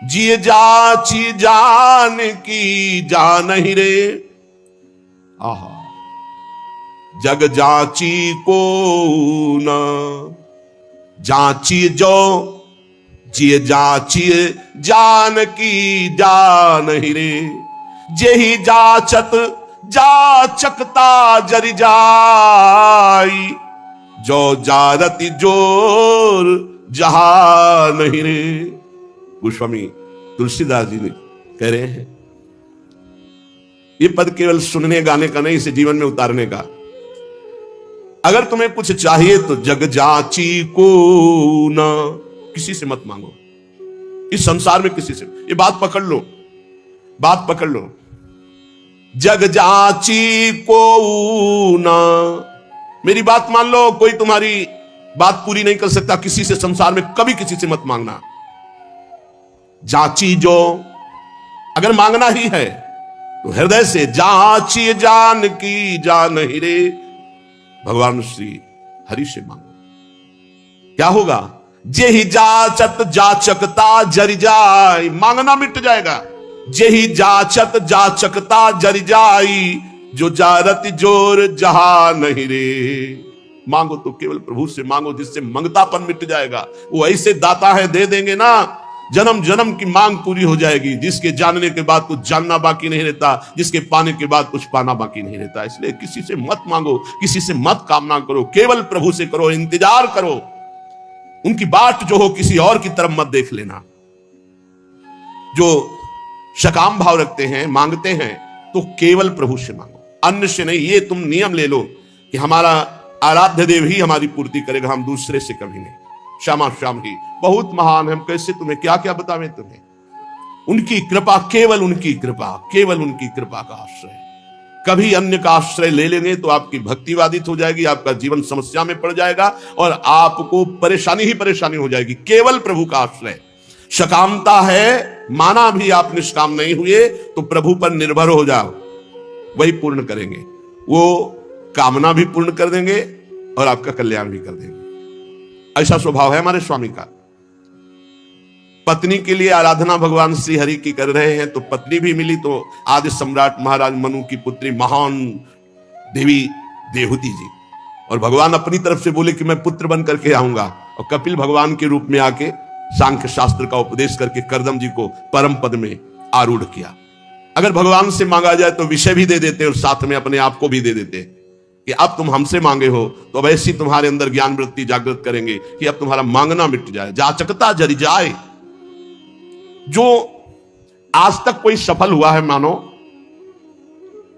जिय जाची जान की जान ही रे। आहा, जग जाची को न जाची जो जिय जाची जान की जान ही रे। जेहि जाचत जाचकता जरि जाई, जो जारति जोर जहां नहीं रे। गोस्वामी तुलसीदास जी ने कह रहे हैं, ये पद केवल सुनने गाने का नहीं, इसे जीवन में उतारने का। अगर तुम्हें कुछ चाहिए तो जग जाची को ना, किसी से मत मांगो। इस संसार में किसी से, ये बात पकड़ लो, बात पकड़ लो। जग जाची को ना, मेरी बात मान लो। कोई तुम्हारी बात पूरी नहीं कर सकता किसी से संसार में, कभी किसी से मत मांगना। जाची जो, अगर मांगना ही है तो हृदय से जाची जान की जान ही रे। भगवान श्री हरि से मांगो, क्या होगा? जेहि जाचत जाचकता जरि जाई, मांगना मिट जाएगा। जेहि जाचत जाचकता जरि जाई, जो जारत जोर जहां नहीं रे। मांगो तो केवल प्रभु से मांगो, जिससे मंगतापन मिट जाएगा। वो ऐसे दाता है, दे देंगे ना, जन्म जन्म की मांग पूरी हो जाएगी। जिसके जानने के बाद कुछ जानना बाकी नहीं रहता, जिसके पाने के बाद कुछ पाना बाकी नहीं रहता। इसलिए किसी से मत मांगो, किसी से मत कामना करो, केवल प्रभु से करो, इंतजार करो। उनकी बाट जो हो किसी और की तरफ मत देख लेना। जो सकाम भाव रखते हैं, मांगते हैं, तो केवल प्रभु से मांगो, अन्य से नहीं। ये तुम नियम ले लो कि हमारा आराध्य देव ही हमारी पूर्ति करेगा, हम दूसरे से कभी नहीं। श्यामा श्याम ही बहुत महान है, हम कैसे तुम्हें क्या क्या बतावें तुम्हें। उनकी कृपा, केवल उनकी कृपा, केवल उनकी कृपा का आश्रय। कभी अन्य का आश्रय ले लेंगे तो आपकी भक्ति बाधित हो जाएगी, आपका जीवन समस्या में पड़ जाएगा और आपको परेशानी ही परेशानी हो जाएगी। केवल प्रभु का आश्रय। सकामता है, माना भी आप निष्काम नहीं हुए तो प्रभु पर निर्भर हो जाओ, वही पूर्ण करेंगे। वो कामना भी पूर्ण कर देंगे और आपका कल्याण भी कर देंगे। ऐसा स्वभाव है हमारे स्वामी का। पत्नी के लिए आराधना भगवान श्री हरि की कर रहे हैं, तो पत्नी भी मिली तो आदि सम्राट महाराज मनु की पुत्री महान देवी देवहूति जी। और भगवान अपनी तरफ से बोले कि मैं पुत्र बन करके आऊंगा, और कपिल भगवान के रूप में आके सांख्य शास्त्र का उपदेश करके करदम जी को परम पद में आरूढ़ किया। अगर भगवान से मांगा जाए तो विषय भी दे देते और साथ में अपने आप को भी दे देते कि अब तुम हमसे मांगे हो तो अब ऐसी तुम्हारे अंदर ज्ञान वृत्ति जागृत करेंगे कि अब तुम्हारा मांगना मिट जाए। जाचकता जरि जाए। जो आज तक कोई सफल हुआ है मानो,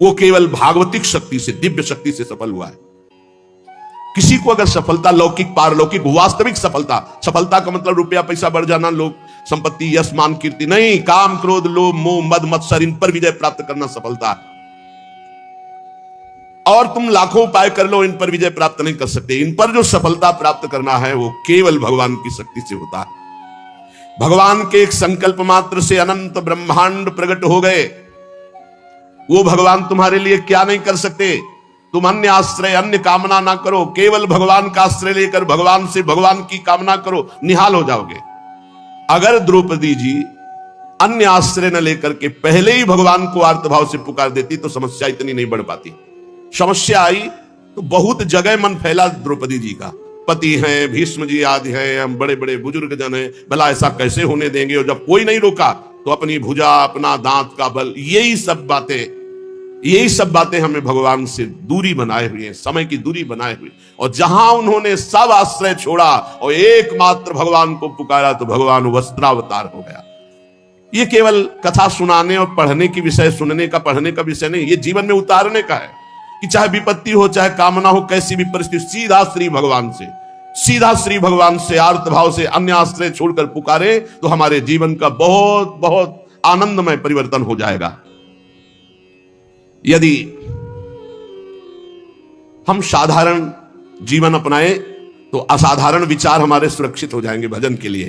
वो केवल भागवतिक शक्ति से, दिव्य शक्ति से सफल हुआ है। किसी को अगर सफलता, लौकिक पारलौकिक वास्तविक सफलता, सफलता का मतलब रुपया पैसा बढ़ जाना, लोग संपत्ति, यश, मान, कीर्ति नहीं। काम, क्रोध, लोभ, मोह, मद, मत्सर, इन पर विजय प्राप्त करना सफलता है। और तुम लाखों उपाय कर लो, इन पर विजय प्राप्त नहीं कर सकते। इन पर जो सफलता प्राप्त करना है वो केवल भगवान की शक्ति से होता है। भगवान के एक संकल्प मात्र से अनंत ब्रह्मांड प्रकट हो गए। वो भगवान तुम्हारे लिए क्या नहीं कर सकते। तुम अन्य आश्रय, अन्य कामना ना करो, केवल भगवान का आश्रय लेकर भगवान से भगवान की कामना करो, निहाल हो जाओगे। अगर द्रौपदी जी अन्य आश्रय न लेकर के पहले ही भगवान को आर्तभाव से पुकार देती तो समस्या इतनी नहीं बढ़ पाती। समस्या आई तो बहुत जगह मन फैला द्रौपदी जी का। पति हैं, भीष्म जी आदि हैं, हम बड़े बड़े बुजुर्ग जन हैं, भला ऐसा कैसे होने देंगे। और जब कोई नहीं रोका तो अपनी भुजा, अपना दांत का बल, यही सब बातें हमें भगवान से दूरी बनाए हुए हैं, समय की दूरी बनाए हुए। और जहां उन्होंने सब आश्रय छोड़ा और एकमात्र भगवान को पुकारा तो भगवान वस्त्रावतार हो गया। ये केवल कथा सुनाने और पढ़ने की विषय, सुनने का, पढ़ने का विषय नहीं, ये जीवन में उतारने का है कि चाहे विपत्ति हो, चाहे कामना हो, कैसी भी परिस्थिति, सीधा श्री भगवान से आर्त भाव से अन्य आश्रय छोड़कर पुकारे तो हमारे जीवन का बहुत बहुत आनंदमय परिवर्तन हो जाएगा। यदि हम साधारण जीवन अपनाए तो असाधारण विचार हमारे सुरक्षित हो जाएंगे भजन के लिए।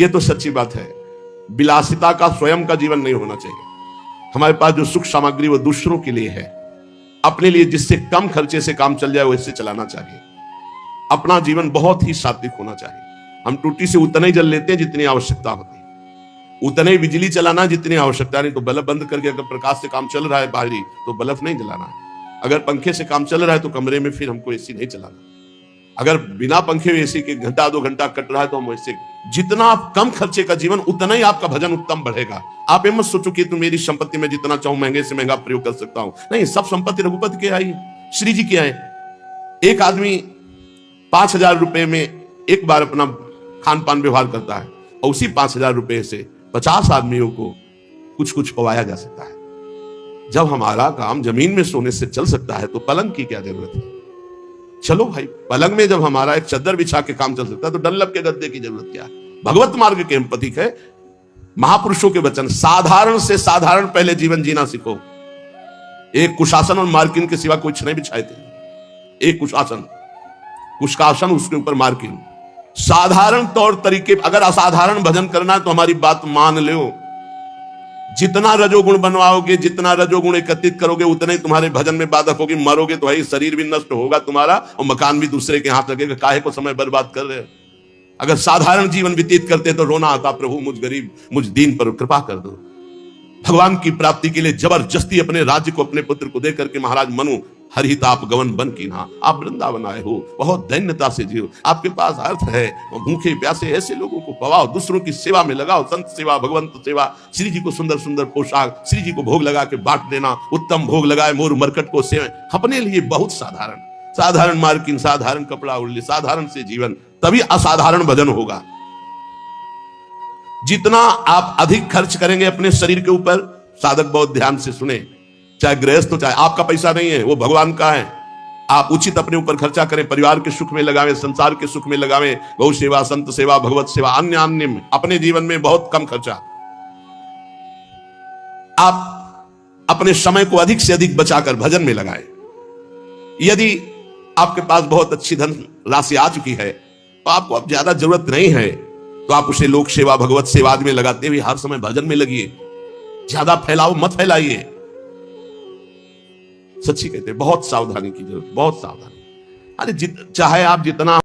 यह तो सच्ची बात है। विलासिता का स्वयं का जीवन नहीं होना चाहिए। हमारे पास जो सुख सामग्री वो दूसरों के लिए है, अपने लिए जिससे कम खर्चे से काम चल जाए वैसे चलाना चाहिए। अपना जीवन बहुत ही सात्विक होना चाहिए। हम टूटी से उतना ही जल लेते हैं जितनी आवश्यकता होती है, उतने ही बिजली चलाना जितनी आवश्यकता नहीं। तो बल्ब बंद करके अगर प्रकाश से काम चल रहा है बाहरी तो बल्ब नहीं जलाना है। अगर पंखे से काम चल रहा है तो कमरे में फिर हमको एसी नहीं चलाना। अगर बिना पंखे एसी के घंटा 2 घंटा कट रहा है तो हम वैसे, जितना कम खर्चे का जीवन उतना ही आपका भजन उत्तम बढ़ेगा। आप ये मत सोचो कि तुम मेरी संपत्ति में जितना चाहूं महंगे से महंगा प्रयोग कर सकता हूं। नहीं, सब संपत्ति रघुपति के आई, श्री जी के आए। एक आदमी 5,000 रुपए में एक बार अपना खान पान व्यवहार करता है और उसी 5,000 रुपए से 50 आदमियों को कुछ कुछ पवाया जा सकता है। जब हमारा काम जमीन में सोने से चल सकता है तो पलंग की क्या जरूरत है। चलो भाई, पलंग में जब हमारा एक चद्दर बिछा के काम चल सकता है तो डल्लब के गद्दे की जरूरत क्या है। भगवत मार्ग के हम प्रतीक है। महापुरुषों के वचन, साधारण से साधारण पहले जीवन जीना सीखो। एक कुशासन और मार्किन के सिवा कुछ नहीं बिछाए थे। एक कुशासन, कुशकासन, उसके ऊपर मार्किन। साधारण तौर तरीके। अगर असाधारण भजन करना है तो हमारी बात मान लो। जितना रजोगुण बनवाओगे, जितना रजोगुण एकत्रित करोगे, उतना ही तुम्हारे भजन में बाधक होगी। मरोगे तो भाई शरीर भी नष्ट होगा तुम्हारा और मकान भी दूसरे के हाथ लगेगा। काहे को समय बर्बाद कर रहे हो। अगर साधारण जीवन व्यतीत करते तो रोना आता, प्रभु मुझ गरीब, मुझ दीन पर कृपा कर दो। भगवान की प्राप्ति के लिए जबरदस्ती अपने राज्य को अपने पुत्र को देकर के महाराज मनु हरिताप गवन बन की ना, आप वृंदावन आए हो, बहुत दैन्यता से जियो। आपके पास अर्थ है, भूखे प्यासे ऐसे लोगों को पवाओ, दूसरों की सेवा में लगाओ। संत सेवा, भगवंत सेवा, श्री जी को सुंदर सुंदर पोशाक, श्री जी को भोग लगा के बांट देना, उत्तम भोग लगाए मोर मरकट को सेवा। अपने लिए बहुत साधारण मार्किन, साधारण कपड़ा उड़ले, साधारण से जीवन, तभी असाधारण भजन होगा। जितना आप अधिक खर्च करेंगे अपने शरीर के ऊपर, साधक बहुत ध्यान से सुने, चाहे गृहस्थ हो, चाहे आपका पैसा नहीं है, वो भगवान का है। आप उचित अपने ऊपर खर्चा करें, परिवार के सुख में लगावें, संसार के सुख में लगावें, गौ सेवा, संत सेवा, भगवत सेवा, अन्य में। अपने जीवन में बहुत कम खर्चा। आप अपने समय को अधिक से अधिक बचाकर भजन में लगाएं। यदि आपके पास बहुत अच्छी धन राशि आ चुकी है तो आपको अब ज्यादा जरूरत नहीं है तो आप उसे लोक सेवा, भगवत सेवा में लगाते हुए हर समय भजन में लगिए। ज्यादा फैलाओ मत फैलाइए। सच्ची कहते हैं, बहुत सावधानी की जरूरत, बहुत सावधानी। अरे चाहे आप जितना